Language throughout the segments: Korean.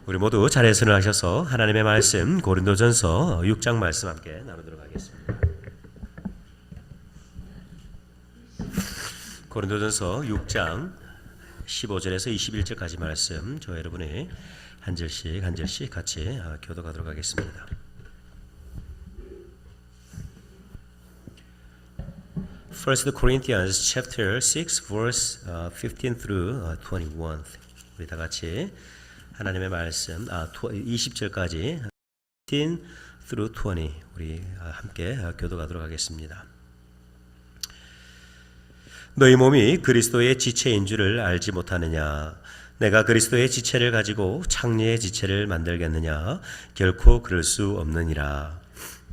우리 모두 자리에 서하셔서 하나님의 말씀 고린도전서 6장 말씀 함께 나누도록 하겠습니다. 고린도전서 6장 15절에서 21절까지 말씀 저 여러분이 한 절씩 같이 교독하도록 하겠습니다. First Corinthians chapter 6 verse 15 through 21. 우리 다 같이 하나님의 말씀 20절까지 15 through 20 우리 함께 교독하도록 하겠습니다. 너희 몸이 그리스도의 지체인 줄을 알지 못하느냐? 내가 그리스도의 지체를 가지고 창녀의 지체를 만들겠느냐? 결코 그럴 수 없느니라.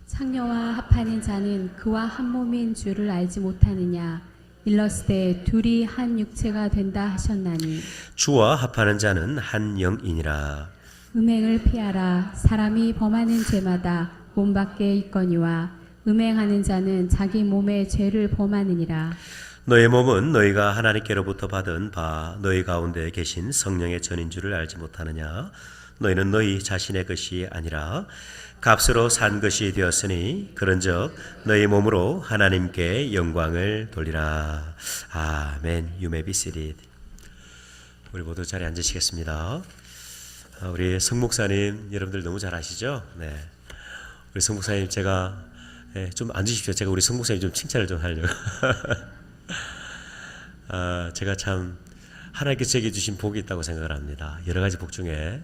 창녀와 합하는 자는 그와 한 몸인 줄을 알지 못하느냐? 일러스되 둘이 한 육체가 된다 하셨나니 주와 합하는 자는 한 영이니라. 음행을 피하라. 사람이 범하는 죄마다 몸 밖에 있거니와 음행하는 자는 자기 몸의 죄를 범하느니라. 너의 몸은 너희가 하나님께로부터 받은 바 너희 가운데 계신 성령의 전인 줄을 알지 못하느냐? 너희는 너희 자신의 것이 아니라 값으로 산 것이 되었으니 그런즉 너희 몸으로 하나님께 영광을 돌리라. 아멘. You may be seated. 우리 모두 자리에 앉으시겠습니다. 우리 성 목사님 여러분들 너무 잘 아시죠? 네. 우리 성 목사님 제가 좀 앉으십시오. 제가 우리 성 목사님 좀 칭찬을 좀 하려고. 제가 참 하나님께 제게 주신 복이 있다고 생각을 합니다. 여러 가지 복 중에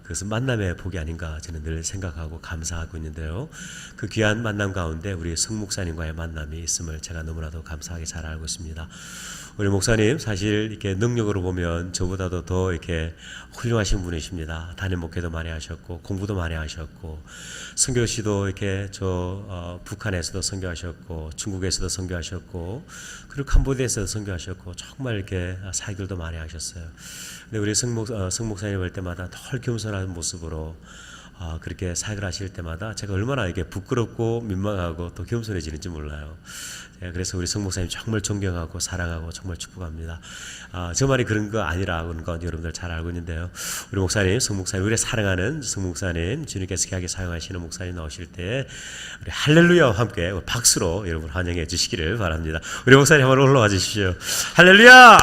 그것은 만남의 복이 아닌가 저는 늘 생각하고 감사하고 있는데요. 그 귀한 만남 가운데 우리 성 목사님과의 만남이 있음을 제가 너무나도 감사하게 잘 알고 있습니다. 우리 목사님 사실 이렇게 능력으로 보면 저보다도 더 이렇게 훌륭하신 분이십니다. 담임 목회도 많이 하셨고 공부도 많이 하셨고 선교시도 이렇게 북한에서도 선교하셨고 중국에서도 선교하셨고 그리고 캄보디아에서도 선교하셨고 정말 이렇게 사역들도 많이 하셨어요. 근데 우리 성 목사님 볼 때마다 덜 겸손한 모습으로 그렇게 사역을 하실 때마다 제가 얼마나 이게 부끄럽고 민망하고 또 겸손해지는지 몰라요. 그래서 우리 성 목사님 정말 존경하고 사랑하고 정말 축복합니다. 저 말이 그런 거 아니라는 건 여러분들 잘 알고 있는데요. 우리 목사님, 성 목사님, 우리 사랑하는 성 목사님, 주님께서 귀하게 사용하시는 목사님 나오실 때 우리 할렐루야와 함께 박수로 여러분 환영해 주시기를 바랍니다. 우리 목사님 한번 올라와 주십시오. 할렐루야!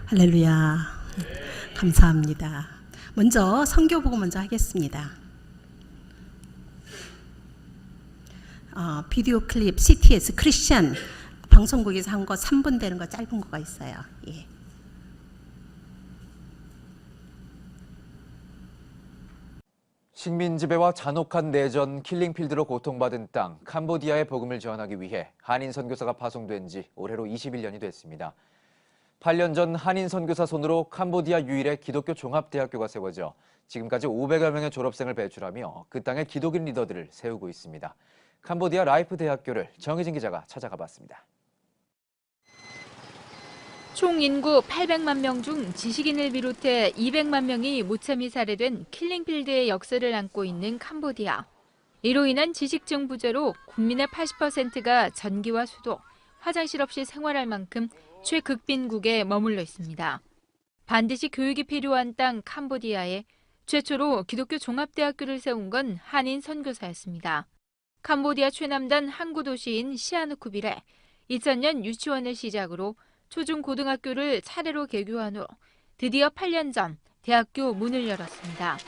할렐루야. 감사합니다. 먼저 선교보고 먼저 하겠습니다. 비디오 클립 CTS 크리스천 방송국에서 한 거 3분 되는 거 짧은 거가 있어요. 예. 식민지배와 잔혹한 내전, 킬링필드로 고통받은 땅 캄보디아의 복음을 전하기 위해 한인 선교사가 파송된 지 올해로 21년이 됐습니다. 8년 전 한인 선교사 손으로 캄보디아 유일의 기독교 종합대학교가 세워져 지금까지 500여 명의 졸업생을 배출하며 그 땅의 기독인 리더들을 세우고 있습니다. 캄보디아 라이프 대학교를 정희진 기자가 찾아가 봤습니다. 총 인구 800만 명 중 지식인을 비롯해 200만 명이 무참히 살해된 킬링필드의 역사를 안고 있는 캄보디아. 이로 인한 지식증 부재로 국민의 80%가 전기와 수도, 화장실 없이 생활할 만큼 최극빈국에 머물러 있습니다. 반드시 교육이 필요한 땅 캄보디아에 최초로 기독교 종합대학교를 세운 건 한인 선교사였습니다. 캄보디아 최남단 항구 도시인 시아누쿠빌에 2000년 유치원을 시작으로 초중 고등학교를 차례로 개교한 후 드디어 8년 전 대학교 문을 열었습니다.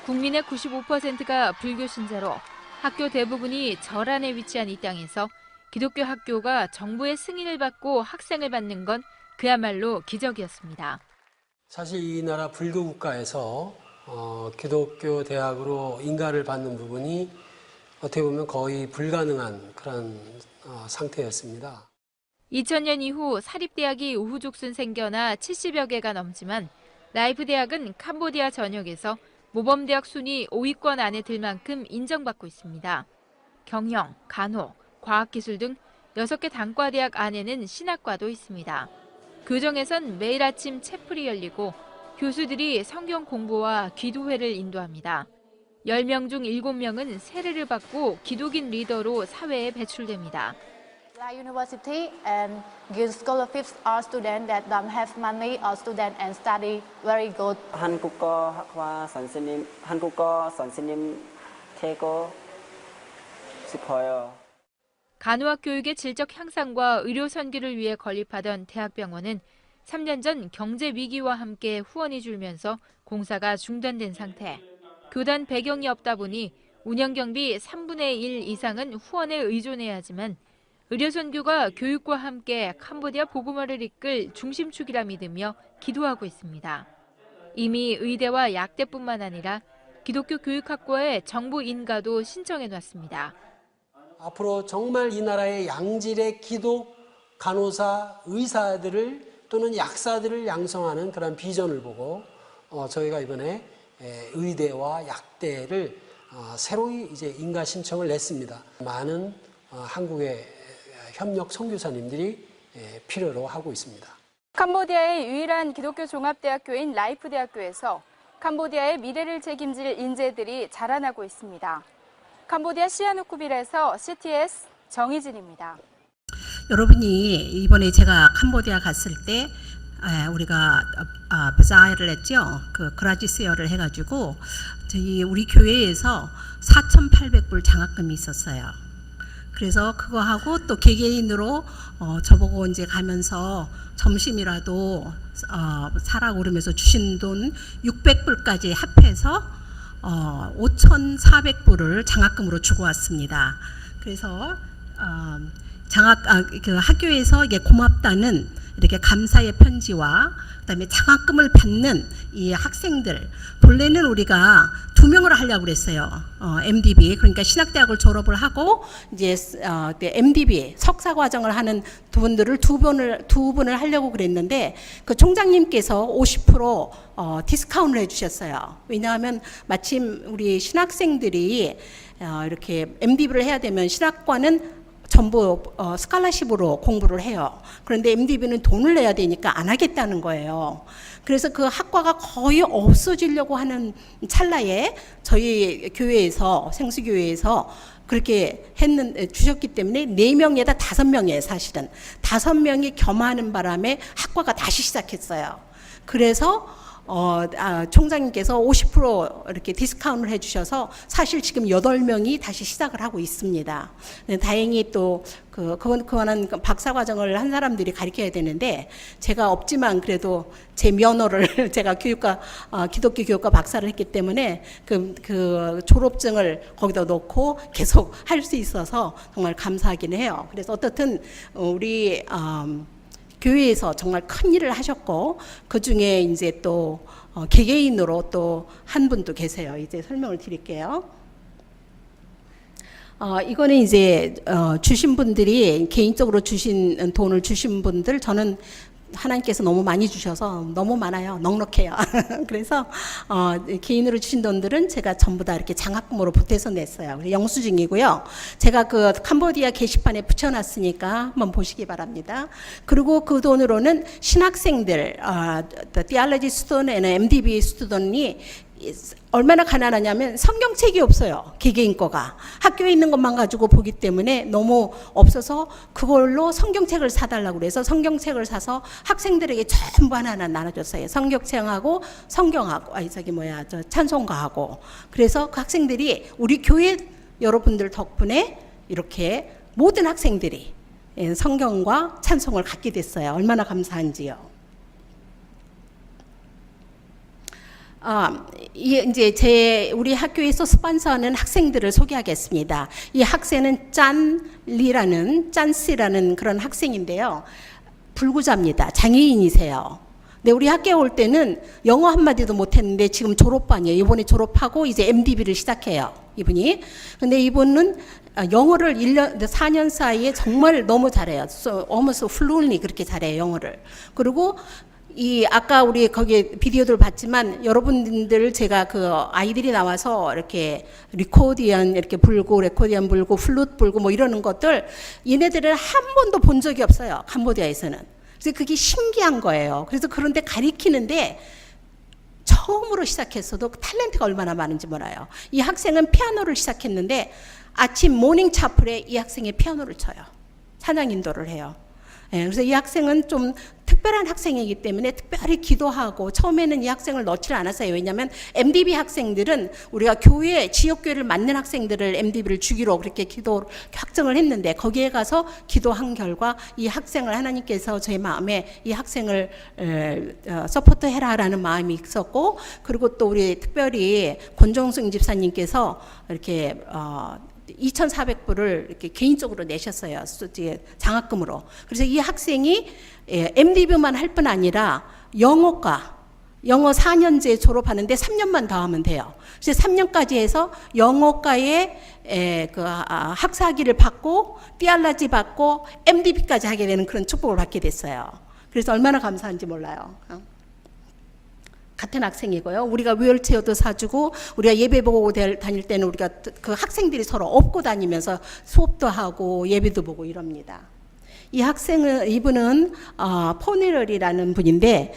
국민의 95%가 불교 신자로 학교 대부분이 절 안에 위치한 이 땅에서 기독교 학교가 정부의 승인을 받고 학생을 받는 건 그야말로 기적이었습니다. 사실 이 나라 불교 국가에서 기독교 대학으로 인가를 받는 부분이 어떻게 보면 거의 불가능한 그런 상태였습니다. 2000년 이후 사립대학이 우후죽순 생겨나 70여 개가 넘지만 라이프 대학은 캄보디아 전역에서 모범대학 순위 5위권 안에 들 만큼 인정받고 있습니다. 경영, 간호, 과학기술 등 6개 단과대학 안에는 신학과도 있습니다. 교정에선 매일 아침 채플이 열리고 교수들이 성경 공부와 기도회를 인도합니다. 10명 중 7명은 세례를 받고 기독인 리더로 사회에 배출됩니다. La university and give scholarships all students that don't have money or student and study very good. 한국어 학과 선생님 되고 싶어요. 간호학 교육의 질적 향상과 의료 선교를 위해 건립하던 대학병원은 3년 전 경제 위기와 함께 후원이 줄면서 공사가 중단된 상태. 교단 배경이 없다 보니 운영 경비 3분의 1 이상은 후원에 의존해야 하지만 의료 선교가 교육과 함께 캄보디아 복음화를 이끌 중심축이라 믿으며 기도하고 있습니다. 이미 의대와 약대뿐만 아니라 기독교 교육학과에 정부 인가도 신청해 놨습니다. 앞으로 정말 이 나라의 양질의 기독, 간호사, 의사들을 또는 약사들을 양성하는 그런 비전을 보고 저희가 이번에 의대와 약대를 새로이 이제 인가 신청을 냈습니다. 많은 한국의 협력 선교사님들이 필요로 하고 있습니다. 캄보디아의 유일한 기독교 종합대학교인 라이프 대학교에서 캄보디아의 미래를 책임질 인재들이 자라나고 있습니다. 캄보디아 시아누쿠빌에서 CTS 정희진입니다. 여러분이 이번에 제가 캄보디아 갔을 때 우리가 바자이를 했죠. 그 그라지세어를 해가지고 저희 우리 교회에서 4,800불 장학금이 있었어요. 그래서 그거 하고 또 개개인으로 저보고 이제 가면서 점심이라도 사라고 그러면서 주신 돈 600불까지 합해서 5,400불을 장학금으로 주고 왔습니다. 그래서 그 학교에서 이게 고맙다는 이렇게 감사의 편지와 그다음에 장학금을 받는 이 학생들, 본래는 우리가 2명을 하려고 그랬어요. MDB, 그러니까 신학대학을 졸업을 하고 이제 MDB 석사 과정을 하는 분들을 두 분을 하려고 그랬는데 그 총장님께서 50% 디스카운트를 해주셨어요. 왜냐하면 마침 우리 신학생들이 이렇게 MDB를 해야 되면 신학과는 전부 스칼라십으로 공부를 해요. 그런데 MDB는 돈을 내야 되니까 안 하겠다는 거예요. 그래서 그 학과가 거의 없어지려고 하는 찰나에 저희 교회에서 생수교회에서 그렇게 주셨기 때문에 4명에다 5명이에요. 사실은 5명이 겸하는 바람에 학과가 다시 시작했어요. 그래서 총장님께서 50% 이렇게 디스카운트를 해주셔서 사실 지금 8명이 다시 시작을 하고 있습니다. 다행히 또 그거는 박사 과정을 한 사람들이 가르쳐야 되는데 제가 없지만 그래도 제 면허를 제가 기독교 교육과 박사를 했기 때문에 그 졸업증을 거기다 놓고 계속 할 수 있어서 정말 감사하긴 해요. 그래서 어떻든 우리 교회에서 정말 큰 일을 하셨고 그 중에 이제 또 개개인으로 또 한 분도 계세요. 이제 설명을 드릴게요. 이거는 이제 주신 분들이 개인적으로 주신 돈을 주신 분들 저는 하나님께서 너무 많이 주셔서 너무 많아요. 넉넉해요. 그래서 개인으로 주신 돈들은 제가 전부 다 이렇게 장학금으로 보태서 냈어요. 영수증이고요. 제가 그 캄보디아 게시판에 붙여놨으니까 한번 보시기 바랍니다. 그리고 그 돈으로는 신학생들, theology student and MDB student이 얼마나 가난하냐면 성경책이 없어요. 개개인 거가. 학교에 있는 것만 가지고 보기 때문에 너무 없어서 그걸로 성경책을 사달라고 그래서 성경책을 사서 학생들에게 전부 하나하나 나눠줬어요. 성경책하고 성경하고 찬송가하고. 그래서 그 학생들이 우리 교회 여러분들 덕분에 이렇게 모든 학생들이 성경과 찬송을 갖게 됐어요. 얼마나 감사한지요. 이제 우리 학교에서 스폰서하는 학생들을 소개하겠습니다. 이 학생은 짠씨라는 그런 학생인데요. 불구자입니다. 장애인이세요. 근데 우리 학교에 올 때는 영어 한마디도 못했는데 지금 졸업반이에요. 이번에 졸업하고 이제 MDB를 시작해요. 이분이. 근데 이분은 영어를 4년 사이에 정말 너무 잘해요. almost fluently 그렇게 잘해요. 영어를. 그리고 아까 우리 거기 비디오들 봤지만 여러분들 제가 그 아이들이 나와서 이렇게 리코디언 이렇게 불고 레코디언 불고 플룻 불고 뭐 이러는 것들 얘네들을 한 번도 본 적이 없어요. 캄보디아에서는. 그래서 그게 신기한 거예요. 그래서 그런데 가리키는데 처음으로 시작했어도 탤런트가 얼마나 많은지 몰라요. 이 학생은 피아노를 시작했는데 아침 모닝 차플에 이 학생이 피아노를 쳐요. 찬양 인도를 해요. 예, 그래서 이 학생은 좀 특별한 학생이기 때문에 특별히 기도하고 처음에는 이 학생을 넣지를 않았어요. 왜냐하면 MDB 학생들은 우리가 교회, 지역교회를 맡는 학생들을 MDB를 주기로 그렇게 기도 확정을 했는데 거기에 가서 기도한 결과 이 학생을 하나님께서 제 마음에 이 학생을 서포트해라라는 마음이 있었고 그리고 또 우리 특별히 권종승 집사님께서 이렇게 2,400불을 이렇게 개인적으로 내셨어요. 장학금으로. 그래서 이 학생이 MDB만 할 뿐 아니라 영어 4년제 졸업하는데 3년만 더 하면 돼요. 그래서 3년까지 해서 영어과에 학사학위를 받고 띠알라지 받고 MDB까지 하게 되는 그런 축복을 받게 됐어요. 그래서 얼마나 감사한지 몰라요. 같은 학생이고요. 우리가 휠체어도 사주고 우리가 예배 보고 다닐 때는 우리가 그 학생들이 서로 업고 다니면서 수업도 하고 예배도 보고 이럽니다. 이 학생은 이분은 포네럴이라는 분인데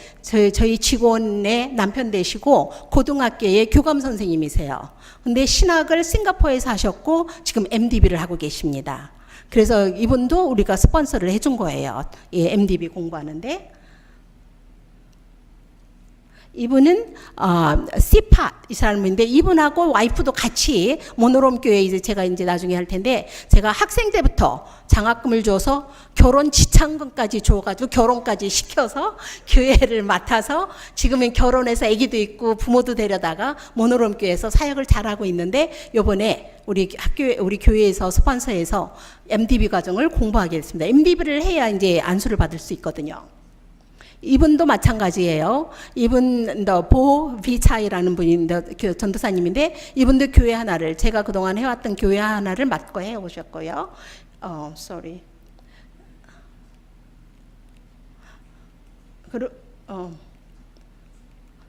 저희 직원의 남편 되시고 고등학교의 교감 선생님이세요. 근데 신학을 싱가포르에서 하셨고 지금 MDB를 하고 계십니다. 그래서 이분도 우리가 스폰서를 해준 거예요. 이 MDB 공부하는데. 이분은 씨팟 이 사람인데 이분하고 와이프도 같이 모노롬 교회 이제 제가 이제 나중에 할 텐데 제가 학생 때부터 장학금을 줘서 결혼 지참금까지 줘가지고 결혼까지 시켜서 교회를 맡아서 지금은 결혼해서 아기도 있고 부모도 데려다가 모노롬 교회에서 사역을 잘하고 있는데 요번에 우리 교회에서 스폰서해서 MDB 과정을 공부하게 됐습니다. MDB를 해야 이제 안수를 받을 수 있거든요. 이분도 마찬가지예요. 이분 보 비차이라는 분인데 전도사님인데 이분도 교회 하나를 제가 그동안 해왔던 교회 하나를 맡고 해 오셨고요. sorry.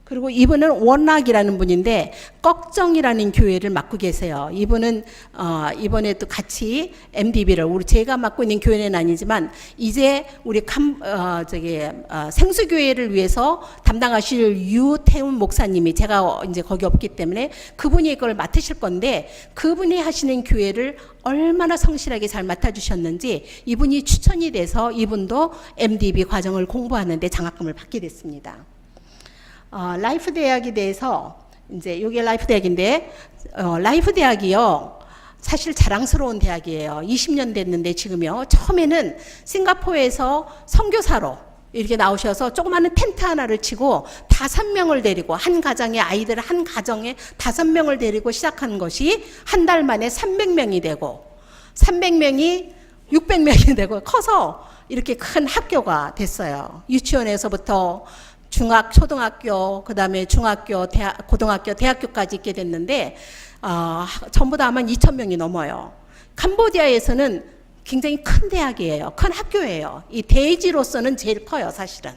그리고 이분은 원락이라는 분인데 꺽정이라는 교회를 맡고 계세요. 이분은 이번에도 같이 MDB를 제가 맡고 있는 교회는 아니지만 이제 우리 생수교회를 위해서 담당하실 유태훈 목사님이 제가 이제 거기 없기 때문에 그분이 이걸 맡으실 건데 그분이 하시는 교회를 얼마나 성실하게 잘 맡아주셨는지 이분이 추천이 돼서 이분도 MDB 과정을 공부하는데 장학금을 받게 됐습니다. 라이프 대학에 대해서 이제 이게 라이프 대학인데 라이프 대학이요 사실 자랑스러운 대학이에요. 20년 됐는데 지금요 처음에는 싱가포르에서 선교사로 이렇게 나오셔서 조그마한 텐트 하나를 치고 5명을 데리고 한 가정의 아이들 한 가정에 5명을 데리고 시작한 것이 한 달 만에 300명이 되고 300명이 600명이 되고 커서 이렇게 큰 학교가 됐어요. 유치원에서부터 초등학교, 그 다음에 중학교, 고등학교, 대학교까지 있게 됐는데 전부 다 아마 2,000명이 넘어요. 캄보디아에서는 굉장히 큰 대학이에요. 큰 학교예요. 이 대지로서는 제일 커요, 사실은.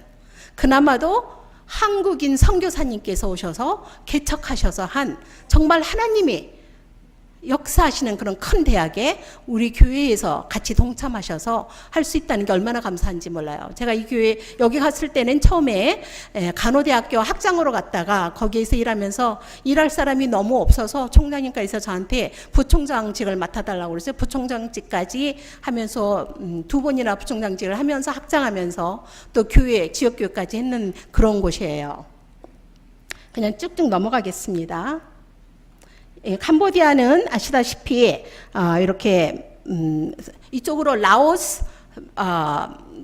그나마도 한국인 선교사님께서 오셔서 개척하셔서 한 정말 하나님이 역사하시는 그런 큰 대학에 우리 교회에서 같이 동참하셔서 할 수 있다는 게 얼마나 감사한지 몰라요. 제가 이 교회 여기 갔을 때는 처음에 간호대학교 학장으로 갔다가 거기에서 일하면서 일할 사람이 너무 없어서 총장님께서 저한테 부총장직을 맡아달라고 그랬어요. 부총장직까지 하면서 2번이나 부총장직을 하면서 학장하면서 또 교회 지역교회까지 했는 그런 곳이에요. 그냥 쭉쭉 넘어가겠습니다. 캄보디아는 아시다시피 이렇게 이쪽으로 라오스,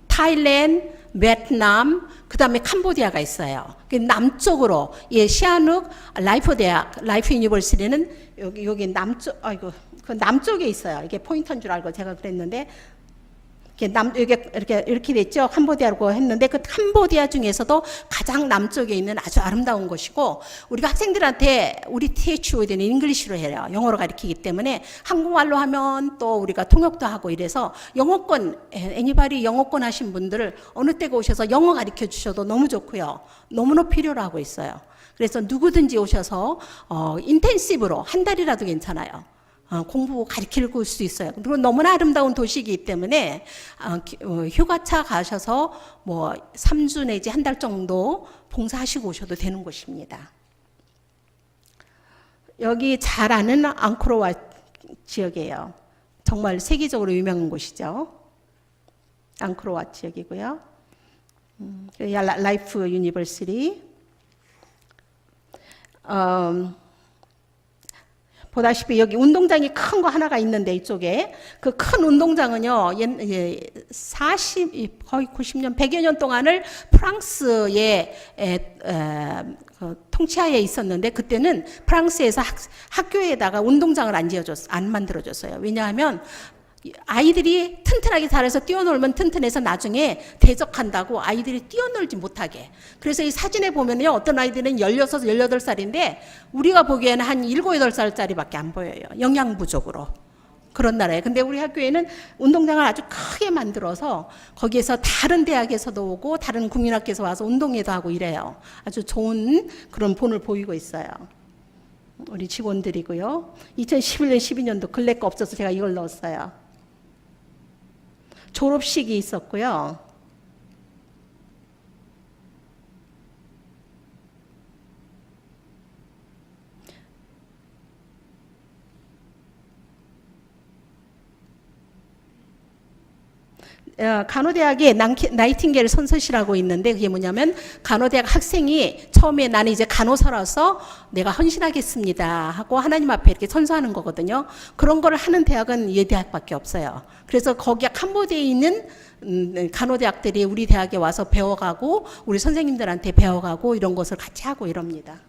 타일랜드, 베트남, 그 다음에 캄보디아가 있어요. 남쪽으로 시아눅 라이프 대학, 라이프 유니버시티는 여기 남쪽, 그 남쪽에 있어요. 이게 포인트인 줄 알고 제가 그랬는데. 이렇게 됐죠. 캄보디아라고 했는데 그 캄보디아 중에서도 가장 남쪽에 있는 아주 아름다운 곳이고 우리가 학생들한테 우리 THO에는 잉글리시로 해요. 영어로 가르치기 때문에 한국말로 하면 또 우리가 통역도 하고 이래서 영어권, 애니바리 영어권 하신 분들을 어느 때가 오셔서 영어 가르쳐 주셔도 너무 좋고요. 너무나 필요로 하고 있어요. 그래서 누구든지 오셔서 인텐시브로 한 달이라도 괜찮아요. 공부 가르칠 수 있어요. 그리고 너무나 아름다운 도시이기 때문에 휴가차 가셔서 뭐 3주 내지 한 달 정도 봉사하시고 오셔도 되는 곳입니다. 여기 잘 아는 앙코르왓 지역이에요. 정말 세계적으로 유명한 곳이죠. 앙코르왓 지역이고요. 라이프 유니버시티. 보다시피 여기 운동장이 큰 거 하나가 있는데 이쪽에 그 큰 운동장은요 40 거의 90년 100여 년 동안을 프랑스의 통치하에 있었는데 그때는 프랑스에서 학교에다가 운동장을 안 만들어줬어요. 왜냐하면 아이들이 튼튼하게 자라서 뛰어놀면 튼튼해서 나중에 대적한다고 아이들이 뛰어놀지 못하게. 그래서 이 사진에 보면요. 어떤 아이들은 16, 18살인데 우리가 보기에는 한 7, 8살짜리밖에 안 보여요. 영양 부족으로. 그런 나라예요. 근데 우리 학교에는 운동장을 아주 크게 만들어서 거기에서 다른 대학에서도 오고 다른 국민학교에서 와서 운동회도 하고 이래요. 아주 좋은 그런 본을 보이고 있어요. 우리 직원들이고요. 2011년, 12년도 근래 거 없어서 제가 이걸 넣었어요. 졸업식이 있었고요. 간호대학에 나이팅게일 선서시라고 있는데 그게 뭐냐면 간호대학 학생이 처음에 나는 이제 간호사라서 내가 헌신하겠습니다 하고 하나님 앞에 이렇게 선서하는 거거든요. 그런 거를 하는 대학은 이 대학밖에 없어요. 그래서 거기에 캄보디아에 있는 간호대학들이 우리 대학에 와서 배워가고 우리 선생님들한테 배워가고 이런 것을 같이 하고 이럽니다.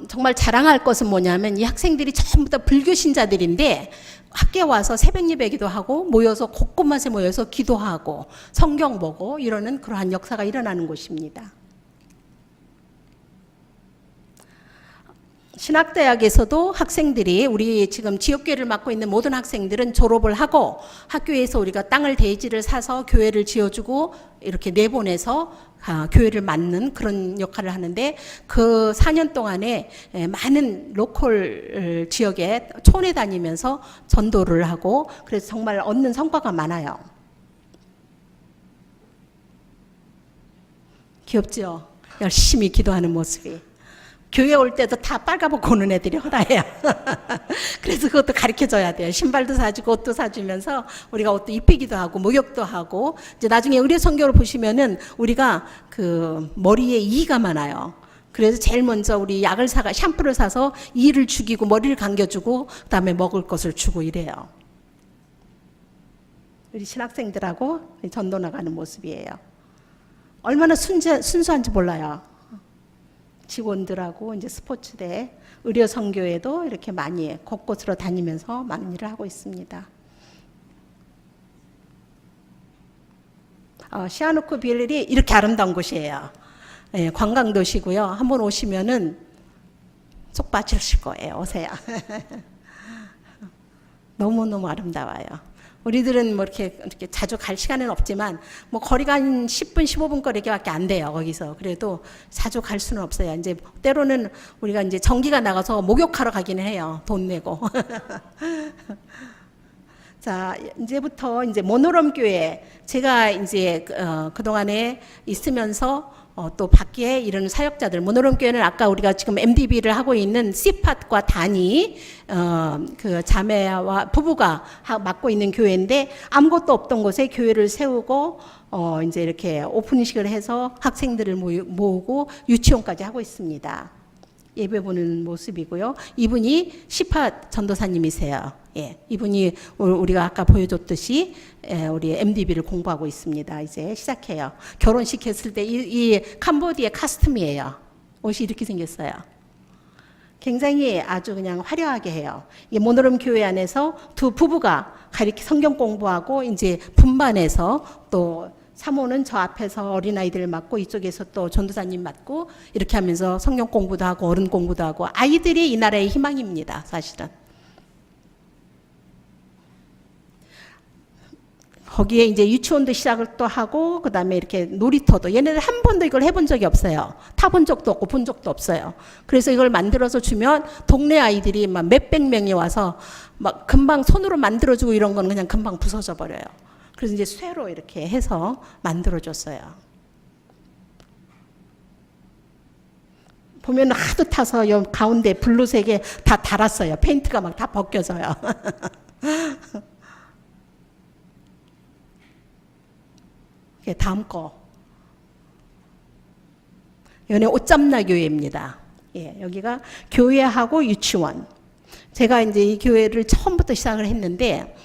정말 자랑할 것은 뭐냐면 이 학생들이 전부 다 불교 신자들인데 학교에 와서 새벽 예배 기도하고 모여서 곳곳마다 모여서 기도하고 성경 보고 이러는 그러한 역사가 일어나는 곳입니다. 신학대학에서도 학생들이 우리 지금 지역교회를 맡고 있는 모든 학생들은 졸업을 하고 학교에서 우리가 땅을 대지를 사서 교회를 지어주고 이렇게 내보내서 교회를 맡는 그런 역할을 하는데 그 4년 동안에 많은 로컬 지역에 촌에 다니면서 전도를 하고 그래서 정말 얻는 성과가 많아요. 귀엽죠? 열심히 기도하는 모습이. 교회 올 때도 다 빨가벗고 오는 애들이 허다해요. 그래서 그것도 가르쳐줘야 돼요. 신발도 사주고 옷도 사주면서 우리가 옷도 입히기도 하고 목욕도 하고 이제 나중에 의뢰 선교를 보시면은 우리가 그 머리에 이가 많아요. 그래서 제일 먼저 우리 약을 샴푸를 사서 이를 죽이고 머리를 감겨주고 그다음에 먹을 것을 주고 이래요. 우리 신학생들하고 전도 나가는 모습이에요. 얼마나 순수한지 몰라요. 직원들하고 이제 스포츠대, 의료 선교에도 이렇게 많이 곳곳으로 다니면서 많은 일을 하고 있습니다. 시아누크 빌리 이렇게 아름다운 곳이에요. 예, 관광 도시고요. 한번 오시면은 쏙 빠지실 거예요. 오세요. 너무너무 아름다워요. 우리들은 뭐 이렇게 자주 갈 시간은 없지만 뭐 거리가 한 10분, 15분 거리밖에 안 돼요. 거기서. 그래도 자주 갈 수는 없어요. 이제 때로는 우리가 이제 전기가 나가서 목욕하러 가기는 해요. 돈 내고. 자, 이제부터 이제 모노럼 교회 제가 이제 그동안에 있으면서 또 밖에 이런 사역자들 모노럼 교회는 아까 우리가 지금 MDB를 하고 있는 씨팟과 단이 그 자매와 부부가 맡고 있는 교회인데 아무것도 없던 곳에 교회를 세우고 이제 이렇게 오픈식을 해서 학생들을 모으고 유치원까지 하고 있습니다. 예배 보는 모습이고요. 이분이 씨팟 전도사님이세요. 예, 이분이 우리가 아까 보여줬듯이 우리 MDB를 공부하고 있습니다. 이제 시작해요. 결혼식 했을 때 이 캄보디아 카스텀이에요. 옷이 이렇게 생겼어요. 굉장히 아주 그냥 화려하게 해요. 이 모노럼 교회 안에서 두 부부가 가르치 성경 공부하고 이제 분반해서 또 사모는 저 앞에서 어린아이들을 맡고 이쪽에서 또 전도사님 맡고 이렇게 하면서 성경 공부도 하고 어른 공부도 하고 아이들이 이 나라의 희망입니다. 사실은. 거기에 이제 유치원도 시작을 또 하고 그다음에 이렇게 놀이터도 얘네들 한 번도 이걸 해본 적이 없어요. 타본 적도 없고 본 적도 없어요. 그래서 이걸 만들어서 주면 동네 아이들이 막 몇백 명이 와서 막 금방 손으로 만들어주고 이런 거는 그냥 금방 부서져 버려요. 그래서 이제 쇠로 이렇게 해서 만들어줬어요. 보면 하도 타서 요 가운데 블루색에 다 달았어요. 페인트가 막 다 벗겨져요. 다음 거. 여기 옷잡나 교회입니다. 예, 여기가 교회하고 유치원. 제가 이제 이 교회를 처음부터 시작을 했는데,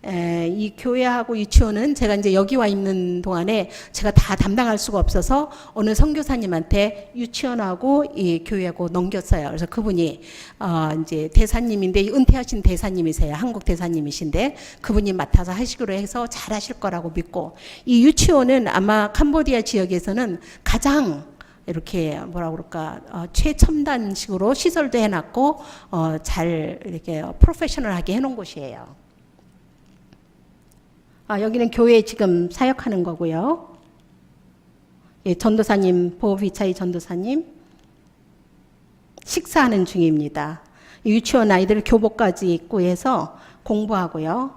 이 교회하고 유치원은 제가 이제 여기 와 있는 동안에 제가 다 담당할 수가 없어서 어느 선교사님한테 유치원하고 이 교회하고 넘겼어요. 그래서 그분이 이제 대사님인데 은퇴하신 대사님이세요. 한국 대사님이신데 그분이 맡아서 하시기로 해서 잘 하실 거라고 믿고, 이 유치원은 아마 캄보디아 지역에서는 가장 이렇게 뭐라 그럴까 최첨단식으로 시설도 해놨고 잘 이렇게 프로페셔널하게 해놓은 곳이에요. 여기는 교회 지금 사역하는 거고요. 예, 전도사님, 보비차이 전도사님 식사하는 중입니다. 유치원 아이들 교복까지 입고 해서 공부하고요.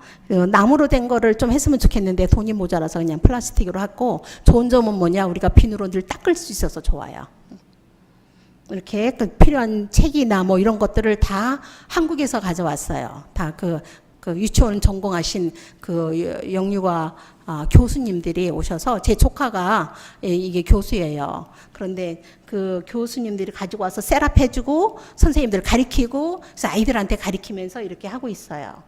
나무로 된 거를 좀 했으면 좋겠는데 돈이 모자라서 그냥 플라스틱으로 하고, 좋은 점은 뭐냐, 우리가 비누로 늘 닦을 수 있어서 좋아요. 이렇게 그 필요한 책이나 뭐 이런 것들을 다 한국에서 가져왔어요. 다 그 유치원 전공하신 그 영유아 교수님들이 오셔서, 제 조카가 이게 교수예요. 그런데 그 교수님들이 가지고 와서 셋업해주고 선생님들 가리키고, 그래서 아이들한테 가리키면서 이렇게 하고 있어요.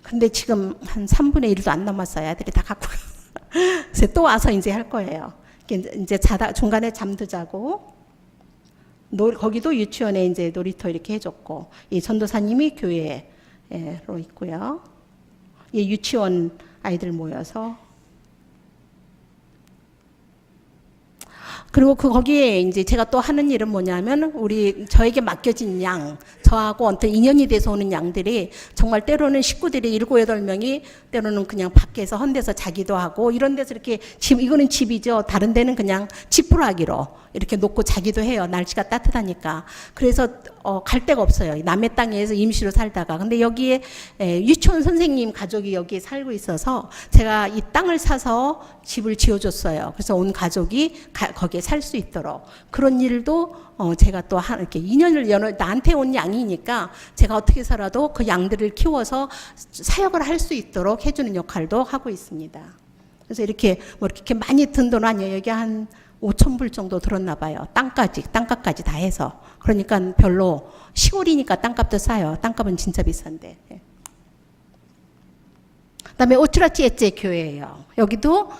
근데 지금 한 3분의 1도 안 남았어요. 아이들이 다 갖고 그래서 또 와서 이제 할 거예요. 이제 자다 중간에 잠도 자고, 거기도 유치원에 이제 놀이터 이렇게 해줬고, 이 전도사님이 교회로 있고요. 이 유치원 아이들 모여서, 그리고 거기에 이제 제가 또 하는 일은 뭐냐면, 저에게 맡겨진 양, 저하고 어떤 인연이 돼서 오는 양들이 정말 때로는 식구들이 7, 8명이 때로는 그냥 밖에서 헌데서 자기도 하고, 이런 데서 이렇게 이거는 집이죠. 다른 데는 그냥 지푸라기로 이렇게 놓고 자기도 해요. 날씨가 따뜻하니까. 그래서 갈 데가 없어요. 남의 땅에서 임시로 살다가. 근데 여기에 유치원 선생님 가족이 여기에 살고 있어서 제가 이 땅을 사서 집을 지어줬어요. 그래서 온 가족이 거기에 살 수 있도록. 그런 일도 제가 또 이렇게 인연을 나한테 온 양이니까 제가 어떻게 살아도 그 양들을 키워서 사역을 할 수 있도록 해주는 역할도 하고 있습니다. 그래서 이렇게 뭐 이렇게 많이 든 돈 아니에요. 여기 한 5,000불 정도 들었나 봐요. 땅값까지 다 해서. 그러니까 별로, 시골이니까 땅값도 싸요. 땅값은 진짜 비싼데. 그다음에 오트라치에체 교회예요. 여기도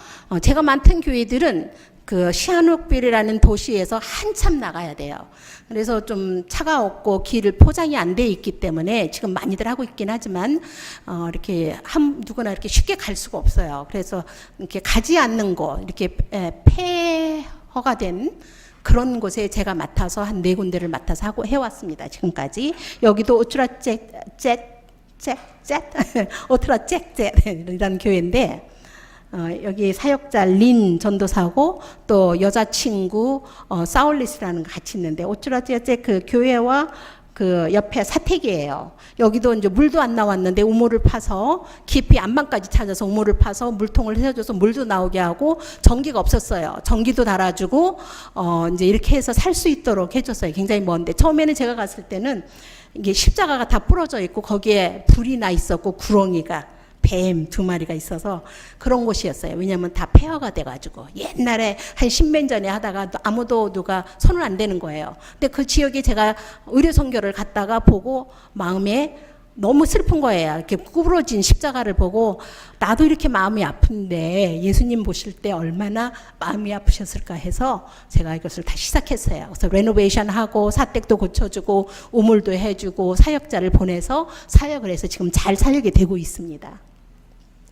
제가 맡은 교회들은 그 시아누크빌이라는 도시에서 한참 나가야 돼요. 그래서 좀 차가 없고 길 포장이 안 돼 있기 때문에 지금 많이들 하고 있긴 하지만 이렇게 누구나 이렇게 쉽게 갈 수가 없어요. 그래서 이렇게 가지 않는 곳, 이렇게 폐허가 된 그런 곳에 제가 맡아서 한 4군데를 맡아서 해왔습니다. 지금까지. 여기도 오트라잭이라는 교회인데, 여기 사역자 린 전도사고 또 여자친구 사울리스라는 거 같이 있는데, 오츠라지아제 그 교회와 그 옆에 사택이에요. 여기도 이제 물도 안 나왔는데 우물을 파서 깊이 안방까지 찾아서 우물을 파서 물통을 세워줘서 물도 나오게 하고, 전기가 없었어요. 전기도 달아주고 이제 이렇게 해서 살 수 있도록 해줬어요. 굉장히 먼데, 처음에는 제가 갔을 때는 이게 십자가가 다 부러져 있고 거기에 불이 나 있었고 구렁이가 뱀 2마리가 있어서 그런 곳이었어요. 왜냐하면 다 폐허가 돼가지고 옛날에 한 10년 전에 하다가 아무도 누가 손을 안 대는 거예요. 근데 그 지역에 제가 의료 선교를 갔다가 보고 마음에 너무 슬픈 거예요. 이렇게 구부러진 십자가를 보고 나도 이렇게 마음이 아픈데 예수님 보실 때 얼마나 마음이 아프셨을까 해서 제가 이것을 다시 시작했어요. 그래서 레노베이션하고 사택도 고쳐주고 우물도 해주고 사역자를 보내서 사역을 해서 지금 잘 사역이 되고 있습니다.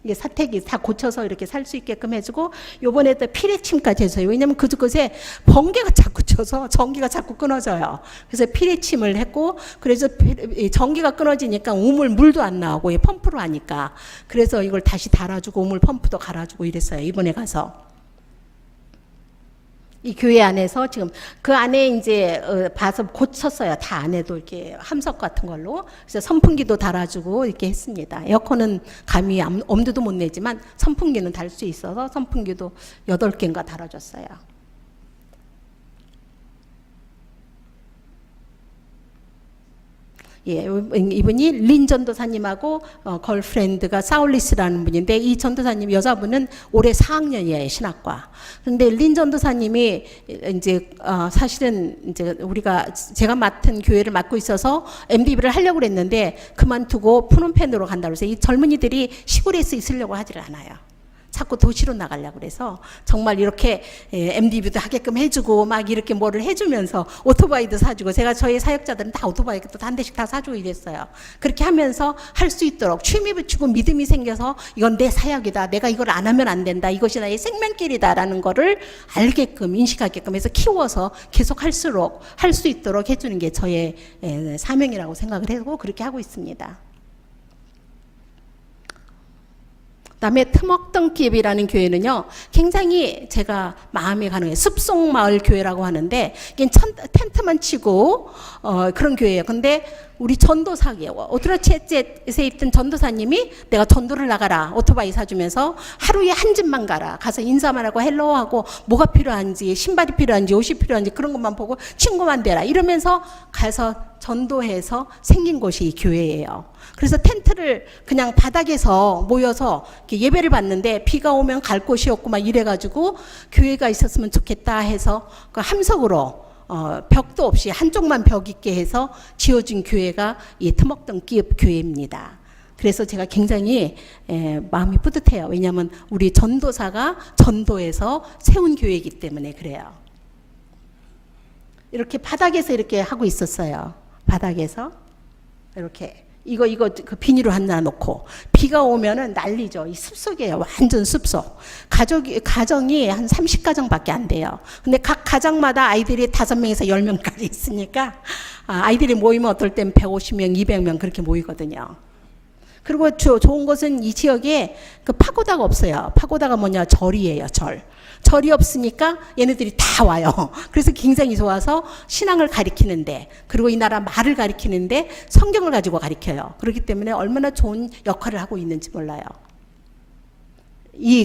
이게 사택이 다 고쳐서 이렇게 살 수 있게끔 해주고 요번에 또 피레침까지 해줘요. 왜냐면 그곳에 번개가 자꾸 쳐서 전기가 자꾸 끊어져요. 그래서 피레침을 했고 그래서 전기가 끊어지니까 물도 안 나오고 펌프로 하니까 그래서 이걸 다시 달아주고 우물 펌프도 갈아주고 이랬어요. 이번에 가서. 이 교회 안에서 지금 그 안에 이제 봐서 고쳤어요. 다 안에도 이렇게 함석 같은 걸로. 그래서 선풍기도 달아주고 이렇게 했습니다. 에어컨은 감히 엄두도 못 내지만 선풍기는 달 수 있어서 선풍기도 8개인가 달아줬어요. 예, 이분이 린 전도사님하고 걸프렌드가 사울리스라는 분인데 이 전도사님 여자분은 올해 4학년이에요 신학과. 그런데 린 전도사님이 이제 사실은 이제 제가 맡은 교회를 맡고 있어서 MDB를 하려고 그랬는데 그만두고 푸놈펜으로 간다고 해서 이 젊은이들이 시골에서 있으려고 하질 않아요. 자꾸 도시로 나가려고 그래서 정말 이렇게 MDB도 하게끔 해주고 막 이렇게 뭐를 해주면서 오토바이도 사주고 제가 저희 사역자들은 다 오토바이 또 한 대씩 다 사주고 이랬어요. 그렇게 하면서 할 수 있도록 취미 붙이고 믿음이 생겨서 이건 내 사역이다. 내가 이걸 안 하면 안 된다. 이것이 나의 생명길이다라는 거를 알게끔 인식하게끔 해서 키워서 계속 할수록 할 수 있도록 해주는 게 저의 사명이라고 생각을 하고 그렇게 하고 있습니다. 그다음에 트먹덩깁이라는 교회는요 굉장히 제가 마음이 가는 거예요. 숲속 마을 교회라고 하는데 이게 텐트만 치고 그런 교회예요. 근데 우리 전도사예요. 오트라치에se 있던 전도사님이 내가 전도를 나가라 오토바이 사주면서 하루에 한 집만 가라 가서 인사만 하고 헬로우하고 뭐가 필요한지 신발이 필요한지 옷이 필요한지 그런 것만 보고 친구만 되라 이러면서 가서 전도해서 생긴 곳이 이 교회예요. 그래서 텐트를 그냥 바닥에서 모여서 이렇게 예배를 받는데 비가 오면 갈 곳이 없고 막 이래가지고 교회가 있었으면 좋겠다 해서 그 함석으로 벽도 없이 한쪽만 벽 있게 해서 지어준 교회가 이 트먹덩깁 교회입니다. 그래서 제가 굉장히 마음이 뿌듯해요. 왜냐하면 우리 전도사가 전도해서 세운 교회이기 때문에 그래요. 이렇게 바닥에서 이렇게 하고 있었어요. 바닥에서 이렇게 이거 그 비닐로 하나 놓고 비가 오면은 난리죠. 이 숲속이에요. 완전 숲속. 가정이 한 30가정밖에 안 돼요. 근데 각 가정마다 아이들이 5명에서 10명까지 있으니까 아이들이 모이면 어떨 땐 150명, 200명 그렇게 모이거든요. 그리고 좋은 것은 이 지역에 그 파고다가 없어요. 파고다가 뭐냐? 절이에요. 절이 없으니까 얘네들이 다 와요. 그래서 굉장히 좋아서 신앙을 가리키는데 그리고 이 나라 말을 가리키는데 성경을 가지고 가리켜요. 그렇기 때문에 얼마나 좋은 역할을 하고 있는지 몰라요.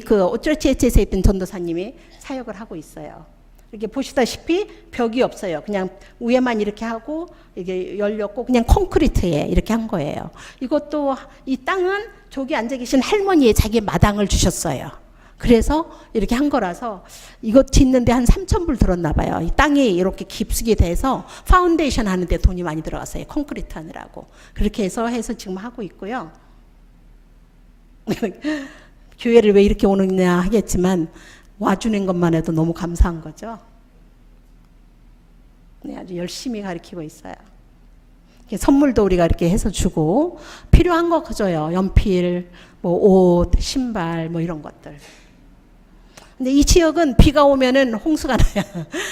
그 오트라치에se 있던 전도사님이 사역을 하고 있어요. 이렇게 보시다시피 벽이 없어요. 그냥 위에만 이렇게 하고 이게 열렸고 그냥 콘크리트에 이렇게 한 거예요. 이것도 이 땅은 저기 앉아 계신 할머니의 자기 마당을 주셨어요. 그래서 이렇게 한 거라서 이거 짓는데 한 3,000불 들었나 봐요. 이 땅이 이렇게 깊숙이 돼서 파운데이션 하는데 돈이 많이 들어갔어요. 콘크리트 하느라고. 그렇게 해서 지금 하고 있고요. 교회를 왜 이렇게 오느냐 하겠지만 와주는 것만 해도 너무 감사한 거죠. 네, 아주 열심히 가르치고 있어요. 선물도 우리가 이렇게 해서 주고 필요한 거 줘요. 연필, 뭐 옷, 신발 뭐 이런 것들. 근데 이 지역은 비가 오면은 홍수가 나요.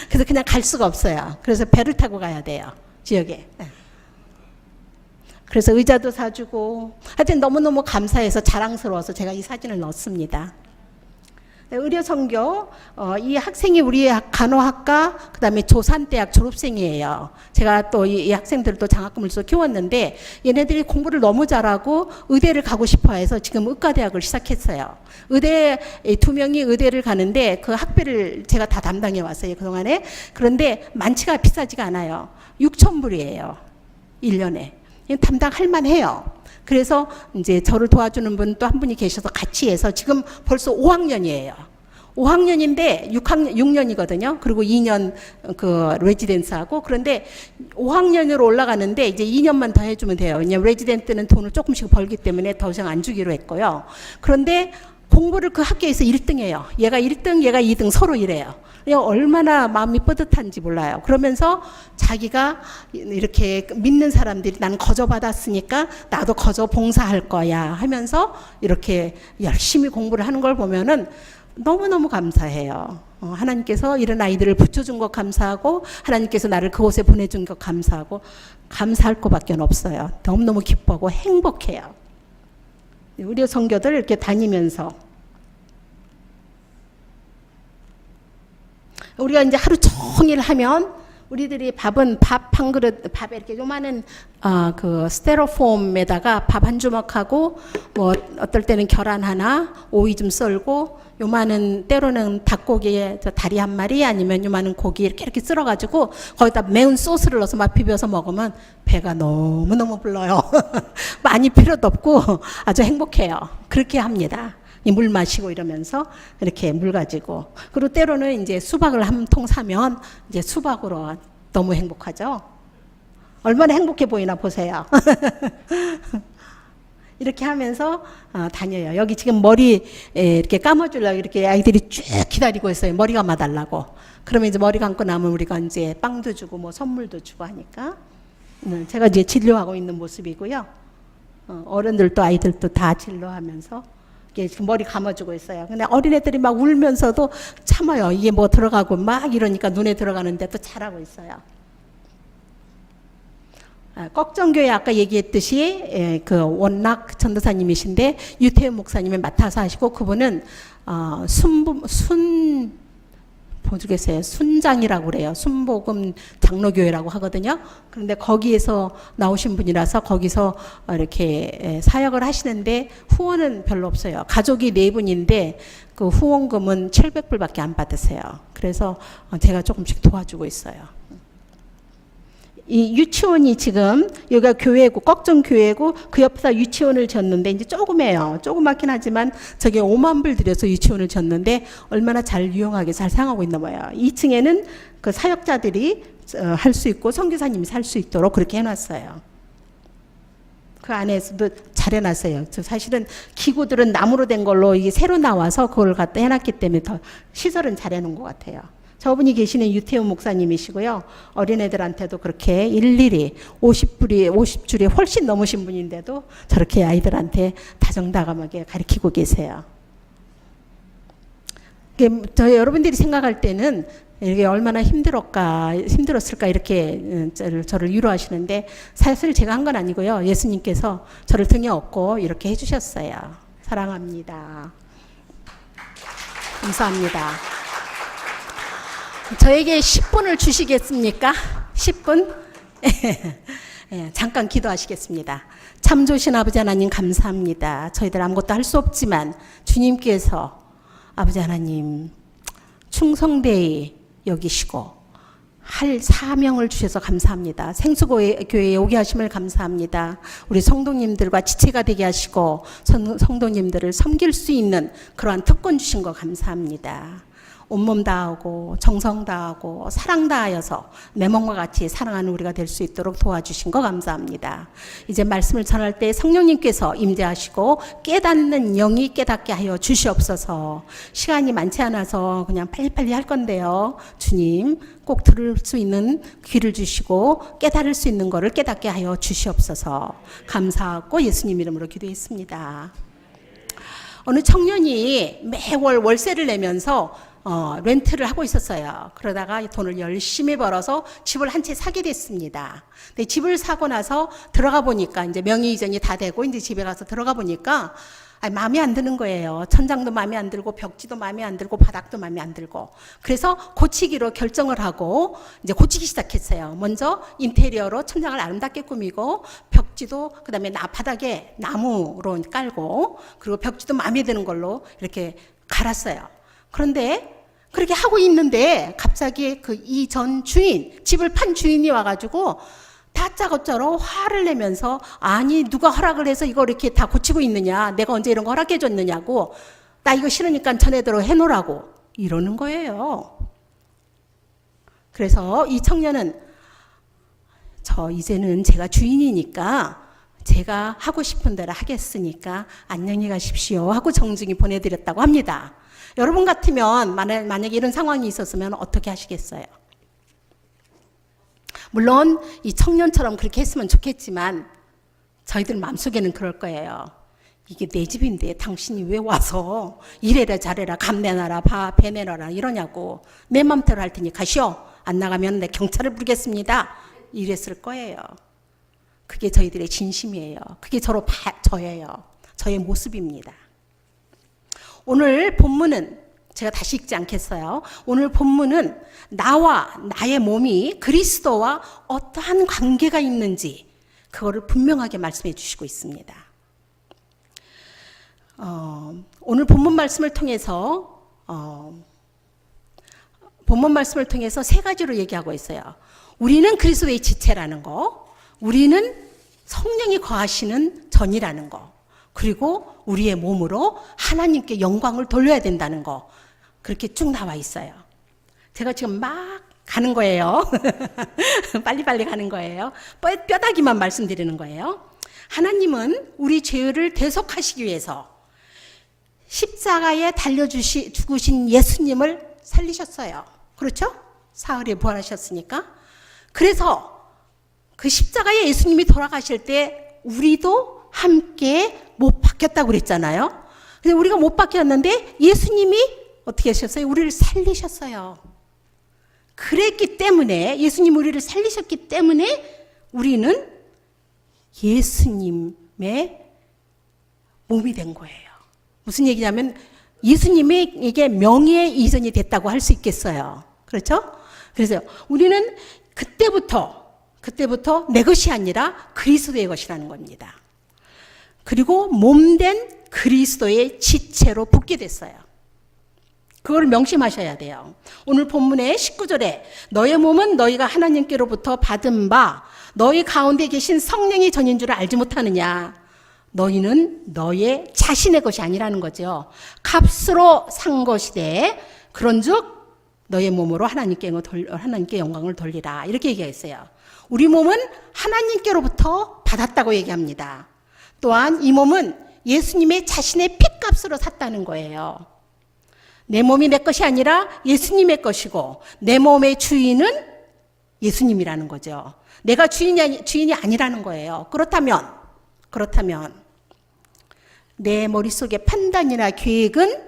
그래서 그냥 갈 수가 없어요. 그래서 배를 타고 가야 돼요. 지역에. 그래서 의자도 사주고 하여튼 너무너무 감사해서 자랑스러워서 제가 이 사진을 넣었습니다. 의료선교, 이 학생이 우리 간호학과 그다음에 조산대학 졸업생이에요. 제가 또 이 학생들을 또 장학금을 줘서 키웠는데 얘네들이 공부를 너무 잘하고 의대를 가고 싶어 해서 지금 의과대학을 시작했어요. 의대 2명이 의대를 가는데 그 학비를 제가 다 담당해 왔어요. 그동안에. 그런데 많지가 비싸지가 않아요. 6,000불이에요. 1년에. 담당할 만해요. 그래서 이제 저를 도와주는 분 또 한 분이 계셔서 같이 해서 지금 벌써 5학년이에요. 5학년인데 6년이거든요. 그리고 2년 그 레지던스하고 그런데 5학년으로 올라가는데 이제 2년만 더 해주면 돼요. 왜냐면 레지던트는 돈을 조금씩 벌기 때문에 더 이상 안 주기로 했고요. 그런데 공부를 그 학교에서 1등해요. 얘가 1등, 얘가 2등 서로 이래요. 얼마나 마음이 뿌듯한지 몰라요. 그러면서 자기가 이렇게 믿는 사람들이 나는 거저 받았으니까 나도 거저 봉사할 거야 하면서 이렇게 열심히 공부를 하는 걸 보면은 너무너무 감사해요. 하나님께서 이런 아이들을 붙여준 것 감사하고 하나님께서 나를 그곳에 보내준 것 감사하고 감사할 것밖에 없어요. 너무너무 기뻐하고 행복해요. 우리 성교들 이렇게 다니면서 우리가 이제 하루 종일 하면 우리들이 밥은 밥 한 그릇, 밥에 이렇게 요만한 그 스테로폼에다가 밥 한 주먹하고 뭐 어떨 때는 계란 하나, 오이 좀 썰고 요만한 때로는 닭고기에 저 다리 한 마리 아니면 요만한 고기 이렇게 썰어가지고 거기다 매운 소스를 넣어서 막 비벼서 먹으면 배가 너무너무 불러요. 많이 필요도 없고 아주 행복해요. 그렇게 합니다. 물 마시고 이러면서 이렇게 물 가지고. 그리고 때로는 이제 수박을 한 통 사면 이제 수박으로 너무 행복하죠. 얼마나 행복해 보이나 보세요. 이렇게 하면서 다녀요. 여기 지금 머리 이렇게 감아주려고 이렇게 아이들이 쭉 기다리고 있어요. 머리 감아달라고. 그러면 이제 머리 감고 나면 우리가 이제 빵도 주고 뭐 선물도 주고 하니까. 제가 이제 진료하고 있는 모습이고요. 어른들도 아이들도 다 진료하면서 지금 머리 감아주고 있어요. 근데 어린애들이 막 울면서도 참아요. 이게 뭐 들어가고 막 이러니까 눈에 들어가는데 또 잘하고 있어요. 꺽정교회 아까 얘기했듯이 그 원락 전도사님이신데 유태현 목사님이 맡아서 하시고 그분은 모르겠어요. 순장이라고 그래요. 순복음 장로교회라고 하거든요. 그런데 거기에서 나오신 분이라서 거기서 이렇게 사역을 하시는데 후원은 별로 없어요. 가족이 4분인데 그 후원금은 700불밖에 안 받으세요. 그래서 제가 조금씩 도와주고 있어요. 이 유치원이 지금 여기가 교회고 꺽정교회고 그 옆에다 유치원을 졌는데 이제 조그매요. 조그맣긴 하지만 저게 5만 불 들여서 유치원을 졌는데 얼마나 잘 유용하게 잘 사용하고 있나 봐요. 2층에는 그 사역자들이 할 수 있고 선교사님이 살 수 있도록 그렇게 해놨어요. 그 안에서도 잘 해놨어요. 사실은 기구들은 나무로 된 걸로 이게 새로 나와서 그걸 갖다 해놨기 때문에 더 시설은 잘 해놓은 것 같아요. 저분이 계시는 유태훈 목사님이시고요. 어린애들한테도 그렇게 일일이 50줄이 훨씬 넘으신 분인데도 저렇게 아이들한테 다정다감하게 가르치고 계세요. 여러분들이 생각할 때는 이게 얼마나 힘들었을까 이렇게 저를 위로하시는데 사실 제가 한 건 아니고요. 예수님께서 저를 등에 업고 이렇게 해주셨어요. 사랑합니다. 감사합니다. 저에게 10분을 주시겠습니까? 10분? 잠깐 기도하시겠습니다. 참 좋으신 아버지 하나님 감사합니다. 저희들 아무것도 할 수 없지만 주님께서 아버지 하나님 충성되이 여기시고 할 사명을 주셔서 감사합니다. 생수교회에 오게 하심을 감사합니다. 우리 성도님들과 지체가 되게 하시고 성도님들을 섬길 수 있는 그러한 특권 주신 거 감사합니다. 온몸 다하고 정성 다하고 사랑 다하여서 내 몸과 같이 사랑하는 우리가 될 수 있도록 도와주신 거 감사합니다. 이제 말씀을 전할 때 성령님께서 임재하시고 깨닫는 영이 깨닫게 하여 주시옵소서. 시간이 많지 않아서 그냥 빨리빨리 할 건데요. 주님 꼭 들을 수 있는 귀를 주시고 깨달을 수 있는 거를 깨닫게 하여 주시옵소서. 감사하고 예수님 이름으로 기도했습니다. 어느 청년이 매월 월세를 내면서 렌트를 하고 있었어요. 그러다가 돈을 열심히 벌어서 집을 한 채 사게 됐습니다. 근데 집을 사고 나서 들어가 보니까 이제 명의 이전이 다 되고 이제 집에 가서 들어가 보니까 마음에 안 드는 거예요. 천장도 마음에 안 들고 벽지도 마음에 안 들고 바닥도 마음에 안 들고. 그래서 고치기로 결정을 하고 이제 고치기 시작했어요. 먼저 인테리어로 천장을 아름답게 꾸미고 벽지도 그다음에 바닥에 나무로 깔고 그리고 벽지도 마음에 드는 걸로 이렇게 갈았어요. 그런데 그렇게 하고 있는데 갑자기 그 이전 주인, 집을 판 주인이 와가지고 다짜고짜로 화를 내면서 아니 누가 허락을 해서 이거 이렇게 다 고치고 있느냐, 내가 언제 이런 거 허락해 줬느냐고, 나 이거 싫으니까 전에대로 해놓으라고 이러는 거예요. 그래서 이 청년은 저 이제는 제가 주인이니까 제가 하고 싶은 대로 하겠으니까 안녕히 가십시오 하고 정중히 보내드렸다고 합니다. 여러분 같으면 만약에 이런 상황이 있었으면 어떻게 하시겠어요? 물론 이 청년처럼 그렇게 했으면 좋겠지만 저희들 마음속에는 그럴 거예요. 이게 내 집인데 당신이 왜 와서 이래라 저래라 감내놔라 배 내놔라 이러냐고. 내 맘대로 할 테니 가시오. 안 나가면 내 경찰을 부르겠습니다. 이랬을 거예요. 그게 저희들의 진심이에요. 그게 저예요. 저의 모습입니다. 오늘 본문은 제가 다시 읽지 않겠어요. 오늘 본문은 나와 나의 몸이 그리스도와 어떠한 관계가 있는지 그거를 분명하게 말씀해 주시고 있습니다. 오늘 본문 말씀을 통해서 세 가지로 얘기하고 있어요. 우리는 그리스도의 지체라는 거, 우리는 성령이 거하시는 전이라는 거, 그리고 우리의 몸으로 하나님께 영광을 돌려야 된다는 거, 그렇게 쭉 나와 있어요. 제가 지금 막 가는 거예요. 빨리빨리 가는 거예요. 뼈다귀만 말씀드리는 거예요. 하나님은 우리 죄를 대속하시기 위해서 십자가에 죽으신 예수님을 살리셨어요. 그렇죠? 사흘에 부활하셨으니까. 그래서 그 십자가에 예수님이 돌아가실 때 우리도 함께 못 박혔다고 그랬잖아요. 근데 우리가 못 박혔는데 예수님이 어떻게 하셨어요? 우리를 살리셨어요. 그랬기 때문에 예수님 우리를 살리셨기 때문에 우리는 예수님의 몸이 된 거예요. 무슨 얘기냐면 예수님에게 명예 이전이 됐다고 할 수 있겠어요. 그렇죠? 그래서 우리는 그때부터 내 것이 아니라 그리스도의 것이라는 겁니다. 그리고 몸된 그리스도의 지체로 붙게 됐어요. 그걸 명심하셔야 돼요. 오늘 본문의 19절에 너의 몸은 너희가 하나님께로부터 받은 바 너희 가운데 계신 성령의 전인 줄 알지 못하느냐. 너희는 너의 자신의 것이 아니라는 거죠. 값으로 산 것이되 그런즉 너의 몸으로 하나님께 영광을 돌리라. 이렇게 얘기했어요. 우리 몸은 하나님께로부터 받았다고 얘기합니다. 또한 이 몸은 예수님의 자신의 피값으로 샀다는 거예요. 내 몸이 내 것이 아니라 예수님의 것이고 내 몸의 주인은 예수님이라는 거죠. 내가 주인이 아니라는 거예요. 그렇다면 내 머릿속의 판단이나 계획은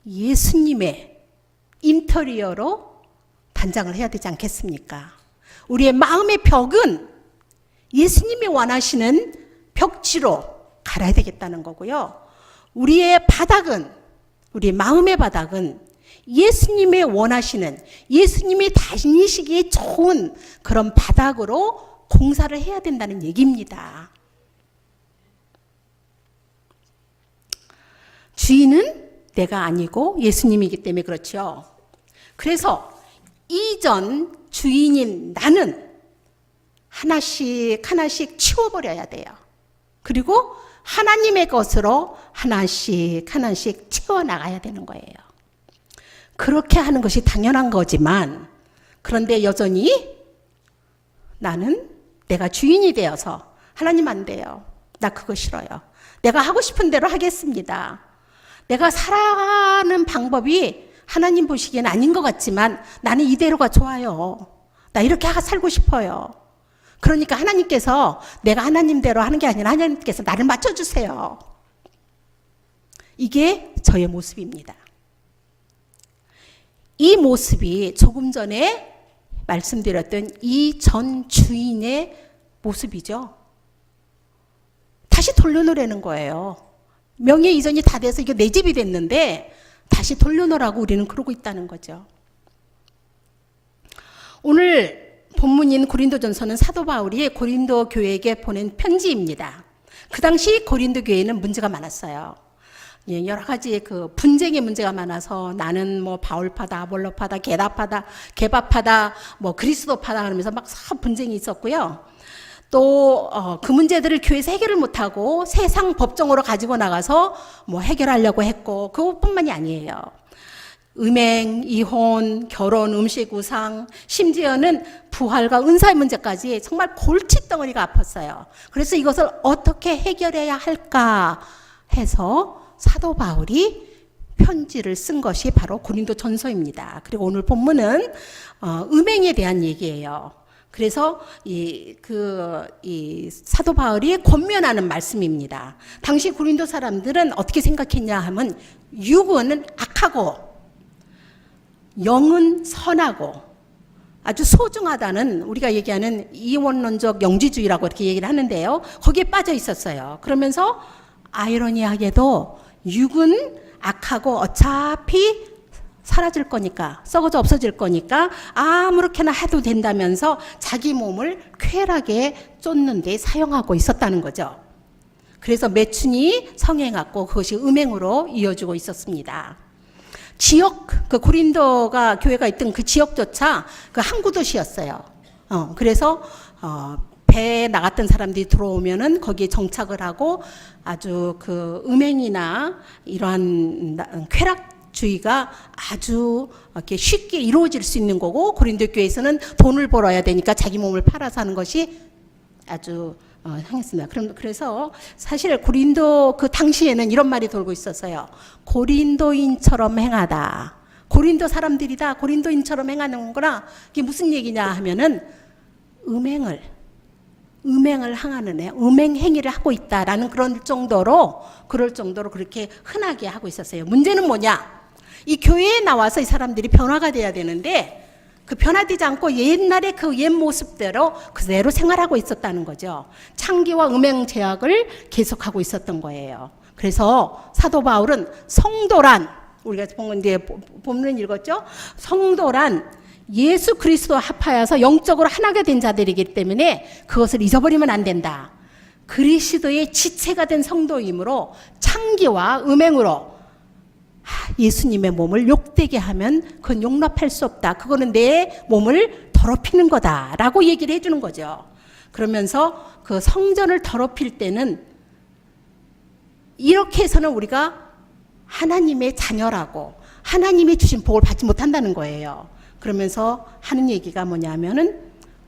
예수님의 인테리어로 단장을 해야 되지 않겠습니까? 우리의 마음의 벽은 예수님이 원하시는 벽지로 갈아야 되겠다는 거고요. 우리의 마음의 바닥은 예수님의 원하시는, 예수님이 다니시기에 좋은 그런 바닥으로 공사를 해야 된다는 얘기입니다. 주인은 내가 아니고 예수님이기 때문에 그렇죠. 그래서 이전 주인인 나는 하나씩 치워버려야 돼요. 그리고 하나님의 것으로 하나씩 채워나가야 되는 거예요. 그렇게 하는 것이 당연한 거지만 그런데 여전히 나는 내가 주인이 되어서 하나님 안 돼요. 나 그거 싫어요. 내가 하고 싶은 대로 하겠습니다. 내가 살아가는 방법이 하나님 보시기엔 아닌 것 같지만 나는 이대로가 좋아요. 나 이렇게 살고 싶어요. 그러니까 하나님께서 내가 하나님대로 하는 게 아니라 하나님께서 나를 맞춰주세요. 이게 저의 모습입니다. 이 모습이 조금 전에 말씀드렸던 이 전 주인의 모습이죠. 다시 돌려놓으라는 거예요. 명예 이전이 다 돼서 이게 내 집이 됐는데 다시 돌려놓으라고 우리는 그러고 있다는 거죠. 오늘 본문인 고린도전서는 사도 바울이 고린도 교회에게 보낸 편지입니다. 그 당시 고린도 교회는 문제가 많았어요. 여러 가지 그 분쟁의 문제가 많아서 나는 뭐 바울파다, 아볼로파다, 게바파다, 뭐 그리스도파다 그러면서 막 분쟁이 있었고요. 또 그 문제들을 교회에서 해결을 못하고 세상 법정으로 가지고 나가서 뭐 해결하려고 했고 그것뿐만이 아니에요. 음행, 이혼, 결혼, 음식 우상, 심지어는 부활과 은사의 문제까지 정말 골칫덩어리가 아팠어요. 그래서 이것을 어떻게 해결해야 할까 해서 사도 바울이 편지를 쓴 것이 바로 고린도 전서입니다. 그리고 오늘 본문은 음행에 대한 얘기예요. 그래서 이 사도 바울이 권면하는 말씀입니다. 당시 고린도 사람들은 어떻게 생각했냐 하면 육은 악하고 영은 선하고 아주 소중하다는, 우리가 얘기하는 이원론적 영지주의라고 이렇게 얘기를 하는데요. 거기에 빠져 있었어요. 그러면서 아이러니하게도 육은 악하고 어차피 사라질 거니까, 썩어져 없어질 거니까 아무렇게나 해도 된다면서 자기 몸을 쾌락에 쫓는 데 사용하고 있었다는 거죠. 그래서 매춘이 성행했고 그것이 음행으로 이어지고 있었습니다. 지역, 그 고린도가 교회가 있던 그 지역조차 그 항구 도시였어요. 그래서 배에 나갔던 사람들이 들어오면은 거기에 정착을 하고 아주 그 음행이나 이러한 쾌락주의가 아주 이렇게 쉽게 이루어질 수 있는 거고, 고린도 교회에서는 돈을 벌어야 되니까 자기 몸을 팔아서 하는 것이 아주 향했습니다. 그래서 사실 고린도 그 당시에는 이런 말이 돌고 있었어요. 고린도인처럼 행하다. 고린도 사람들이다. 고린도인처럼 행하는 거라. 이게 무슨 얘기냐 하면은 음행을 행하는 애, 음행 행위를 하고 있다라는 그럴 정도로 그렇게 흔하게 하고 있었어요. 문제는 뭐냐? 이 교회에 나와서 이 사람들이 변화가 돼야 되는데 그 변화되지 않고 옛날의 그 옛 모습대로 그대로 생활하고 있었다는 거죠. 창기와 음행 제약을 계속하고 있었던 거예요. 그래서 사도 바울은 성도란, 우리가 이제 본문 읽었죠? 성도란 예수 그리스도 합하여서 영적으로 하나가 된 자들이기 때문에 그것을 잊어버리면 안 된다. 그리스도의 지체가 된 성도이므로 창기와 음행으로 예수님의 몸을 욕되게 하면 그건 용납할 수 없다. 그거는 내 몸을 더럽히는 거다라고 얘기를 해주는 거죠. 그러면서 그 성전을 더럽힐 때는 이렇게 해서는 우리가 하나님의 자녀라고 하나님이 주신 복을 받지 못한다는 거예요. 그러면서 하는 얘기가 뭐냐면은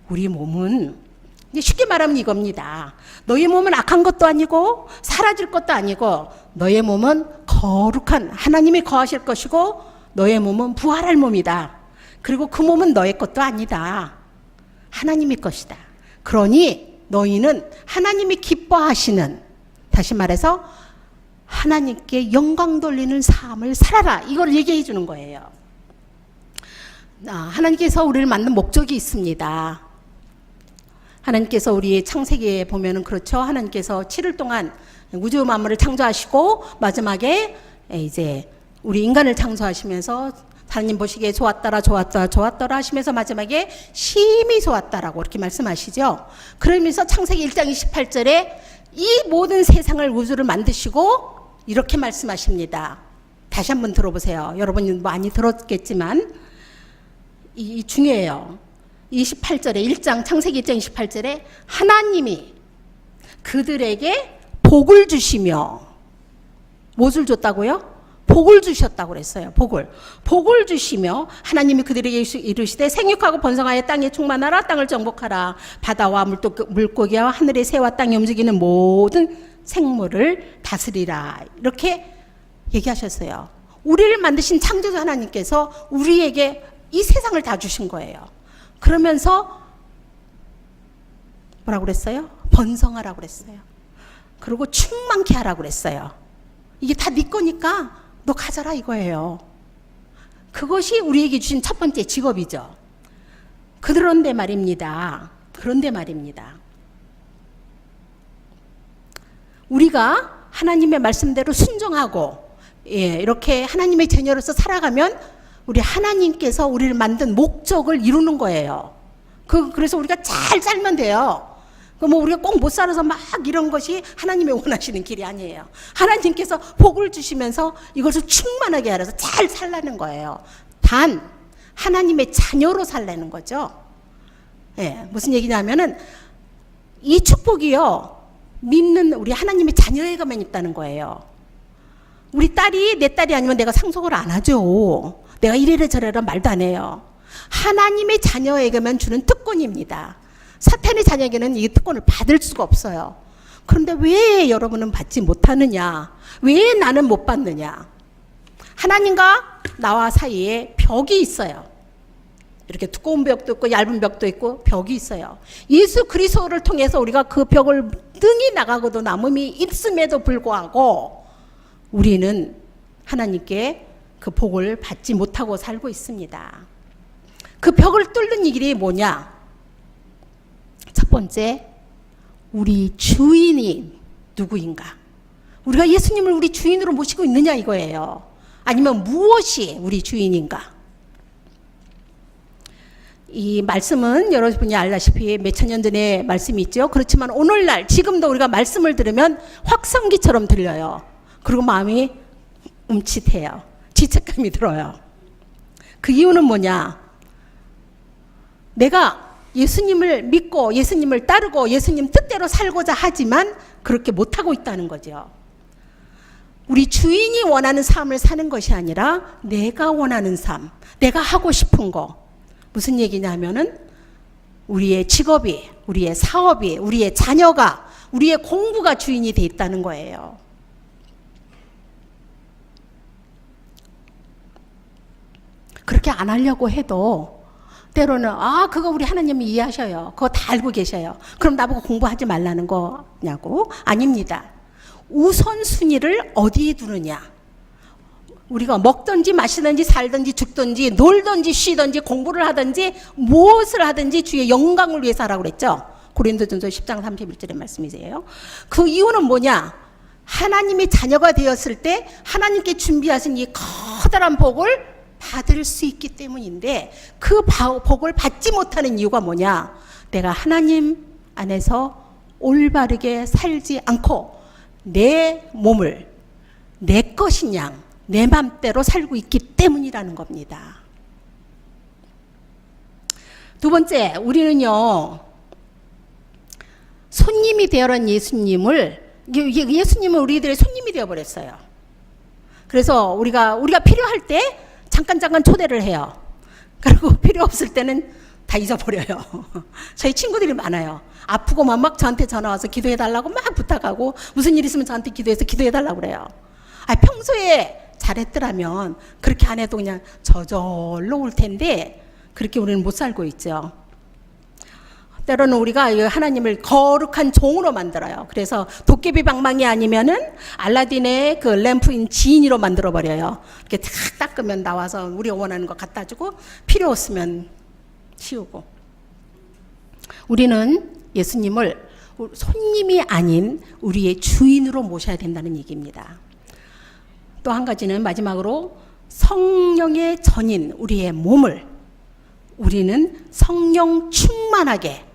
우리 몸은 쉽게 말하면 이겁니다. 너희 몸은 악한 것도 아니고 사라질 것도 아니고 너의 몸은 거룩한 하나님이 거하실 것이고 너의 몸은 부활할 몸이다. 그리고 그 몸은 너의 것도 아니다. 하나님의 것이다. 그러니 너희는 하나님이 기뻐하시는, 다시 말해서 하나님께 영광 돌리는 삶을 살아라. 이걸 얘기해 주는 거예요. 하나님께서 우리를 만든 목적이 있습니다. 하나님께서 우리 창세기에 보면은 그렇죠. 하나님께서 7일 동안 우주 만물을 창조하시고 마지막에 이제 우리 인간을 창조하시면서 하나님 보시기에 좋았더라 하시면서 마지막에 심히 좋았다라고 이렇게 말씀하시죠. 그러면서 창세기 1장 28절에 이 모든 세상을 우주를 만드시고 이렇게 말씀하십니다. 다시 한번 들어보세요. 여러분 많이 들었겠지만 이 중요해요. 28절에 창세기 1장 28절에 하나님이 그들에게 복을 주시며, 무엇을 줬다고요? 복을 주셨다고 그랬어요. 복을 주시며 하나님이 그들에게 이르시되 생육하고 번성하여 땅에 충만하라. 땅을 정복하라. 바다와 물고기와 하늘의 새와 땅에 움직이는 모든 생물을 다스리라. 이렇게 얘기하셨어요. 우리를 만드신 창조주 하나님께서 우리에게 이 세상을 다 주신 거예요. 그러면서 뭐라고 그랬어요? 번성하라고 그랬어요. 그리고 충만케 하라고 그랬어요. 이게 다 네 거니까 너 가져라 이거예요. 그것이 우리에게 주신 첫 번째 직업이죠. 그런데 말입니다. 우리가 하나님의 말씀대로 순종하고 이렇게 하나님의 자녀로서 살아가면 우리 하나님께서 우리를 만든 목적을 이루는 거예요. 그래서 우리가 잘 살면 돼요. 우리가 꼭 못 살아서 막 이런 것이 하나님의 원하시는 길이 아니에요. 하나님께서 복을 주시면서 이것을 충만하게 알아서 잘 살라는 거예요. 단 하나님의 자녀로 살라는 거죠. 무슨 얘기냐면은 이 축복이요, 믿는 우리 하나님의 자녀에게만 있다는 거예요. 우리 딸이 내 딸이 아니면 내가 상속을 안 하죠. 내가 이래라 저래라 말도 안 해요. 하나님의 자녀에게만 주는 특권입니다. 사탄의 자녀에게는 이 특권을 받을 수가 없어요. 그런데 왜 여러분은 받지 못하느냐? 왜 나는 못 받느냐? 하나님과 나와 사이에 벽이 있어요. 이렇게 두꺼운 벽도 있고 얇은 벽도 있고 벽이 있어요. 예수 그리스도를 통해서 우리가 그 벽을 등이 나가고도 남음이 있음에도 불구하고 우리는 하나님께 그 복을 받지 못하고 살고 있습니다. 그 벽을 뚫는 길이 뭐냐? 첫 번째, 우리 주인이 누구인가? 우리가 예수님을 우리 주인으로 모시고 있느냐 이거예요. 아니면 무엇이 우리 주인인가? 이 말씀은 여러분이 알다시피 몇천 년 전의 말씀이 있죠. 그렇지만 오늘날 지금도 우리가 말씀을 들으면 확성기처럼 들려요. 그리고 마음이 움찔해요. 지책감이 들어요. 그 이유는 뭐냐? 내가 예수님을 믿고 예수님을 따르고 예수님 뜻대로 살고자 하지만 그렇게 못하고 있다는 거죠. 우리 주인이 원하는 삶을 사는 것이 아니라 내가 원하는 삶, 내가 하고 싶은 거. 무슨 얘기냐면은 우리의 직업이, 우리의 사업이, 우리의 자녀가, 우리의 공부가 주인이 돼 있다는 거예요. 그렇게 안 하려고 해도 때로는 그거 우리 하나님이 이해하셔요. 그거 다 알고 계셔요. 그럼 나보고 공부하지 말라는 거냐고? 아닙니다. 우선순위를 어디에 두느냐? 우리가 먹든지 마시든지 살든지 죽든지 놀든지 쉬든지 공부를 하든지 무엇을 하든지 주의 영광을 위해서 하라고 그랬죠. 고린도전서 10장 31절의 말씀이세요. 그 이유는 뭐냐? 하나님의 자녀가 되었을 때 하나님께 준비하신 이 커다란 복을 받을 수 있기 때문인데 그 복을 받지 못하는 이유가 뭐냐? 내가 하나님 안에서 올바르게 살지 않고 내 몸을 내 것인 양, 내 맘대로 살고 있기 때문이라는 겁니다. 두 번째, 우리는요, 손님이 되어란 예수님은 우리들의 손님이 되어버렸어요. 그래서 우리가 필요할 때 잠깐 초대를 해요. 그리고 필요 없을 때는 다 잊어버려요. 저희 친구들이 많아요. 아프고만 막 저한테 전화 와서 기도해달라고 막 부탁하고 무슨 일 있으면 저한테 기도해서 기도해달라고 그래요. 평소에 잘했더라면 그렇게 안 해도 그냥 저절로 올 텐데 그렇게 우리는 못 살고 있죠. 때로는 우리가 하나님을 거룩한 종으로 만들어요. 그래서 도깨비 방망이 아니면은 알라딘의 그 램프인 지인으로 만들어버려요. 이렇게 탁 닦으면 나와서 우리가 원하는 거 갖다 주고 필요 없으면 치우고. 우리는 예수님을 손님이 아닌 우리의 주인으로 모셔야 된다는 얘기입니다. 또 한 가지는 마지막으로 성령의 전인 우리의 몸을 우리는 성령 충만하게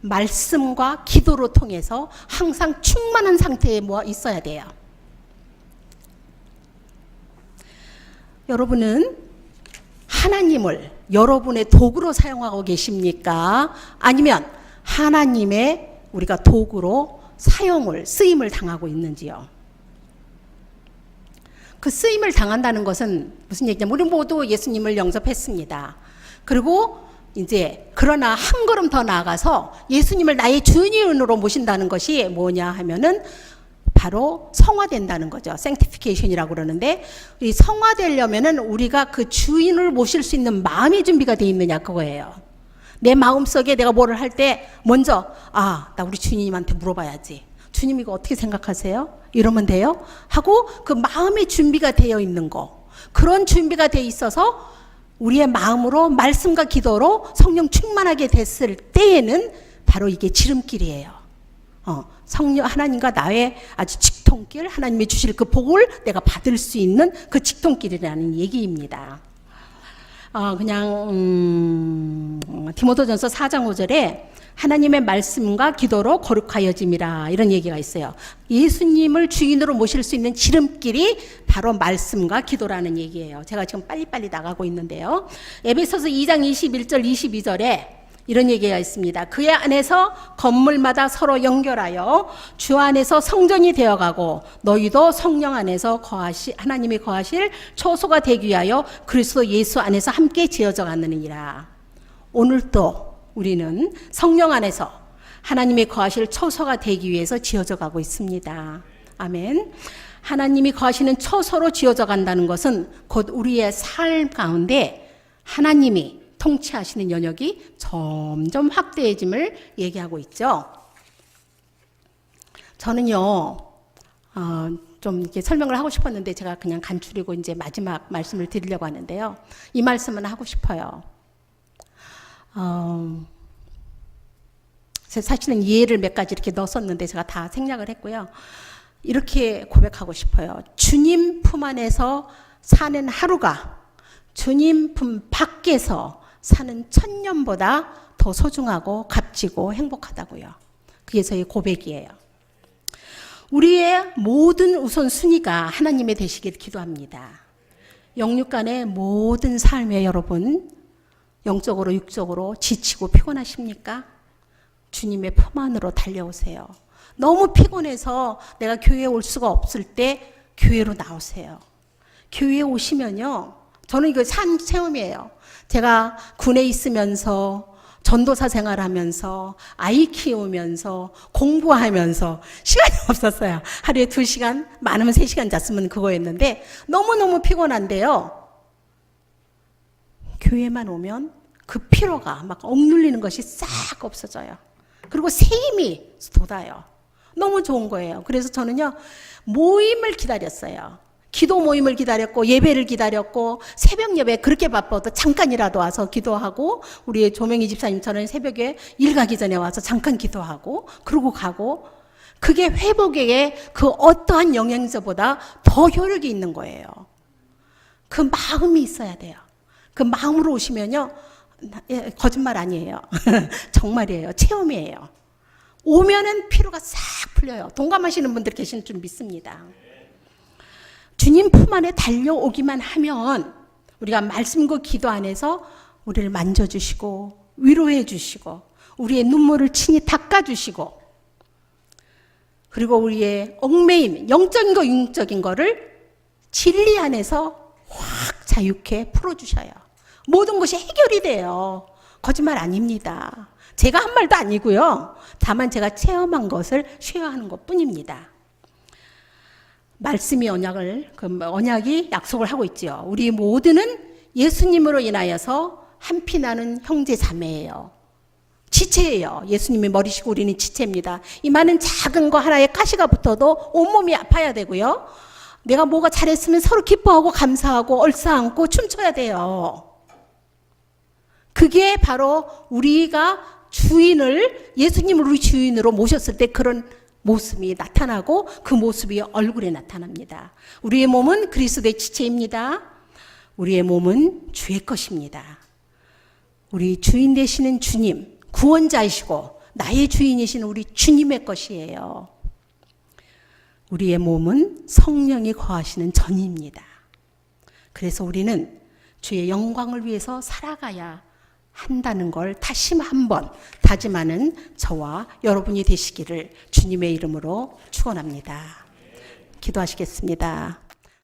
말씀과 기도로 통해서 항상 충만한 상태에 있어야 돼요. 여러분은 하나님을 여러분의 도구로 사용하고 계십니까? 아니면 하나님의 우리가 도구로 쓰임을 당하고 있는지요? 그 쓰임을 당한다는 것은 무슨 얘기냐면 우리 모두 예수님을 영접했습니다. 그리고 이제 그러나 한 걸음 더 나아가서 예수님을 나의 주인으로 모신다는 것이 뭐냐 하면은 바로 성화된다는 거죠. sanctification이라고 그러는데 이 성화되려면은 우리가 그 주인을 모실 수 있는 마음의 준비가 돼 있느냐 그거예요. 내 마음속에 내가 뭐를 할 때 먼저 나 우리 주님한테 물어봐야지. 주님 이거 어떻게 생각하세요? 이러면 돼요? 하고 그 마음의 준비가 되어 있는 거. 그런 준비가 돼 있어서 우리의 마음으로 말씀과 기도로 성령 충만하게 됐을 때에는 바로 이게 지름길이에요. 성령 하나님과 나의 아주 직통길, 하나님이 주실 그 복을 내가 받을 수 있는 그 직통길이라는 얘기입니다. 디모데전서 4장 5절에 하나님의 말씀과 기도로 거룩하여짐이라 이런 얘기가 있어요. 예수님을 주인으로 모실 수 있는 지름길이 바로 말씀과 기도라는 얘기예요. 제가 지금 빨리빨리 나가고 있는데요. 에베소서 2장 21절 22절에 이런 얘기가 있습니다. 그의 안에서 건물마다 서로 연결하여 주 안에서 성전이 되어가고 너희도 성령 안에서 하나님이 거하실 초소가 되기 위하여 그리스도 예수 안에서 함께 지어져 가느니라. 오늘도 우리는 성령 안에서 하나님이 거하실 초소가 되기 위해서 지어져 가고 있습니다. 아멘. 하나님이 거하시는 초소로 지어져 간다는 것은 곧 우리의 삶 가운데 하나님이 통치하시는 영역이 점점 확대해짐을 얘기하고 있죠. 저는요, 좀 이렇게 설명을 하고 싶었는데 제가 그냥 간추리고 이제 마지막 말씀을 드리려고 하는데요. 이 말씀은 하고 싶어요. 사실은 예를 몇 가지 이렇게 넣었었는데 제가 다 생략을 했고요. 이렇게 고백하고 싶어요. 주님 품 안에서 사는 하루가 주님 품 밖에서 사는 1000년보다 더 소중하고 값지고 행복하다고요. 그게 저희 고백이에요. 우리의 모든 우선순위가 하나님의 되시길 기도합니다. 영육간의 모든 삶에 여러분 영적으로 육적으로 지치고 피곤하십니까? 주님의 품 안으로 달려오세요. 너무 피곤해서 내가 교회에 올 수가 없을 때 교회로 나오세요. 교회에 오시면요. 저는 이거 산 체험이에요. 제가 군에 있으면서 전도사 생활하면서 아이 키우면서 공부하면서 시간이 없었어요. 하루에 2시간, 많으면 3시간 잤으면 그거였는데 너무너무 피곤한데요. 교회만 오면 그 피로가 막 억눌리는 것이 싹 없어져요. 그리고 새 힘이 돋아요. 너무 좋은 거예요. 그래서 저는요, 모임을 기다렸어요. 기도 모임을 기다렸고 예배를 기다렸고 새벽 예배 그렇게 바빠도 잠깐이라도 와서 기도하고 우리 조명희 집사님처럼 새벽에 일 가기 전에 와서 잠깐 기도하고 그러고 가고 그게 회복에 그 어떠한 영양제보다 더 효력이 있는 거예요. 그 마음이 있어야 돼요. 그 마음으로 오시면요. 거짓말 아니에요. 정말이에요. 체험이에요. 오면은 피로가 싹 풀려요. 동감하시는 분들 계시는 줄 믿습니다. 주님 품 안에 달려오기만 하면 우리가 말씀과 기도 안에서 우리를 만져주시고 위로해 주시고 우리의 눈물을 친히 닦아주시고 그리고 우리의 얽매임, 영적인 거 육적인 거를 진리 안에서 확 자유케 풀어주셔요. 모든 것이 해결이 돼요. 거짓말 아닙니다. 제가 한 말도 아니고요. 다만 제가 체험한 것을 쉐어하는 것뿐입니다. 말씀이 언약이 약속을 하고 있죠. 우리 모두는 예수님으로 인하여서 한 피 나는 형제 자매예요. 지체예요. 예수님이 머리시고 우리는 지체입니다. 이 많은 작은 거 하나에 가시가 붙어도 온몸이 아파야 되고요. 내가 뭐가 잘했으면 서로 기뻐하고 감사하고 얼싸안고 춤춰야 돼요. 그게 바로 우리가 예수님을 우리 주인으로 모셨을 때 그런 모습이 나타나고 그 모습이 얼굴에 나타납니다. 우리의 몸은 그리스도의 지체입니다. 우리의 몸은 주의 것입니다. 우리 주인 되시는 주님, 구원자이시고 나의 주인이신 우리 주님의 것이에요. 우리의 몸은 성령이 거하시는 전입니다. 그래서 우리는 주의 영광을 위해서 살아가야 한다는 걸 다시 한번 다짐하는 저와 여러분이 되시기를 주님의 이름으로 축원합니다. 기도하시겠습니다.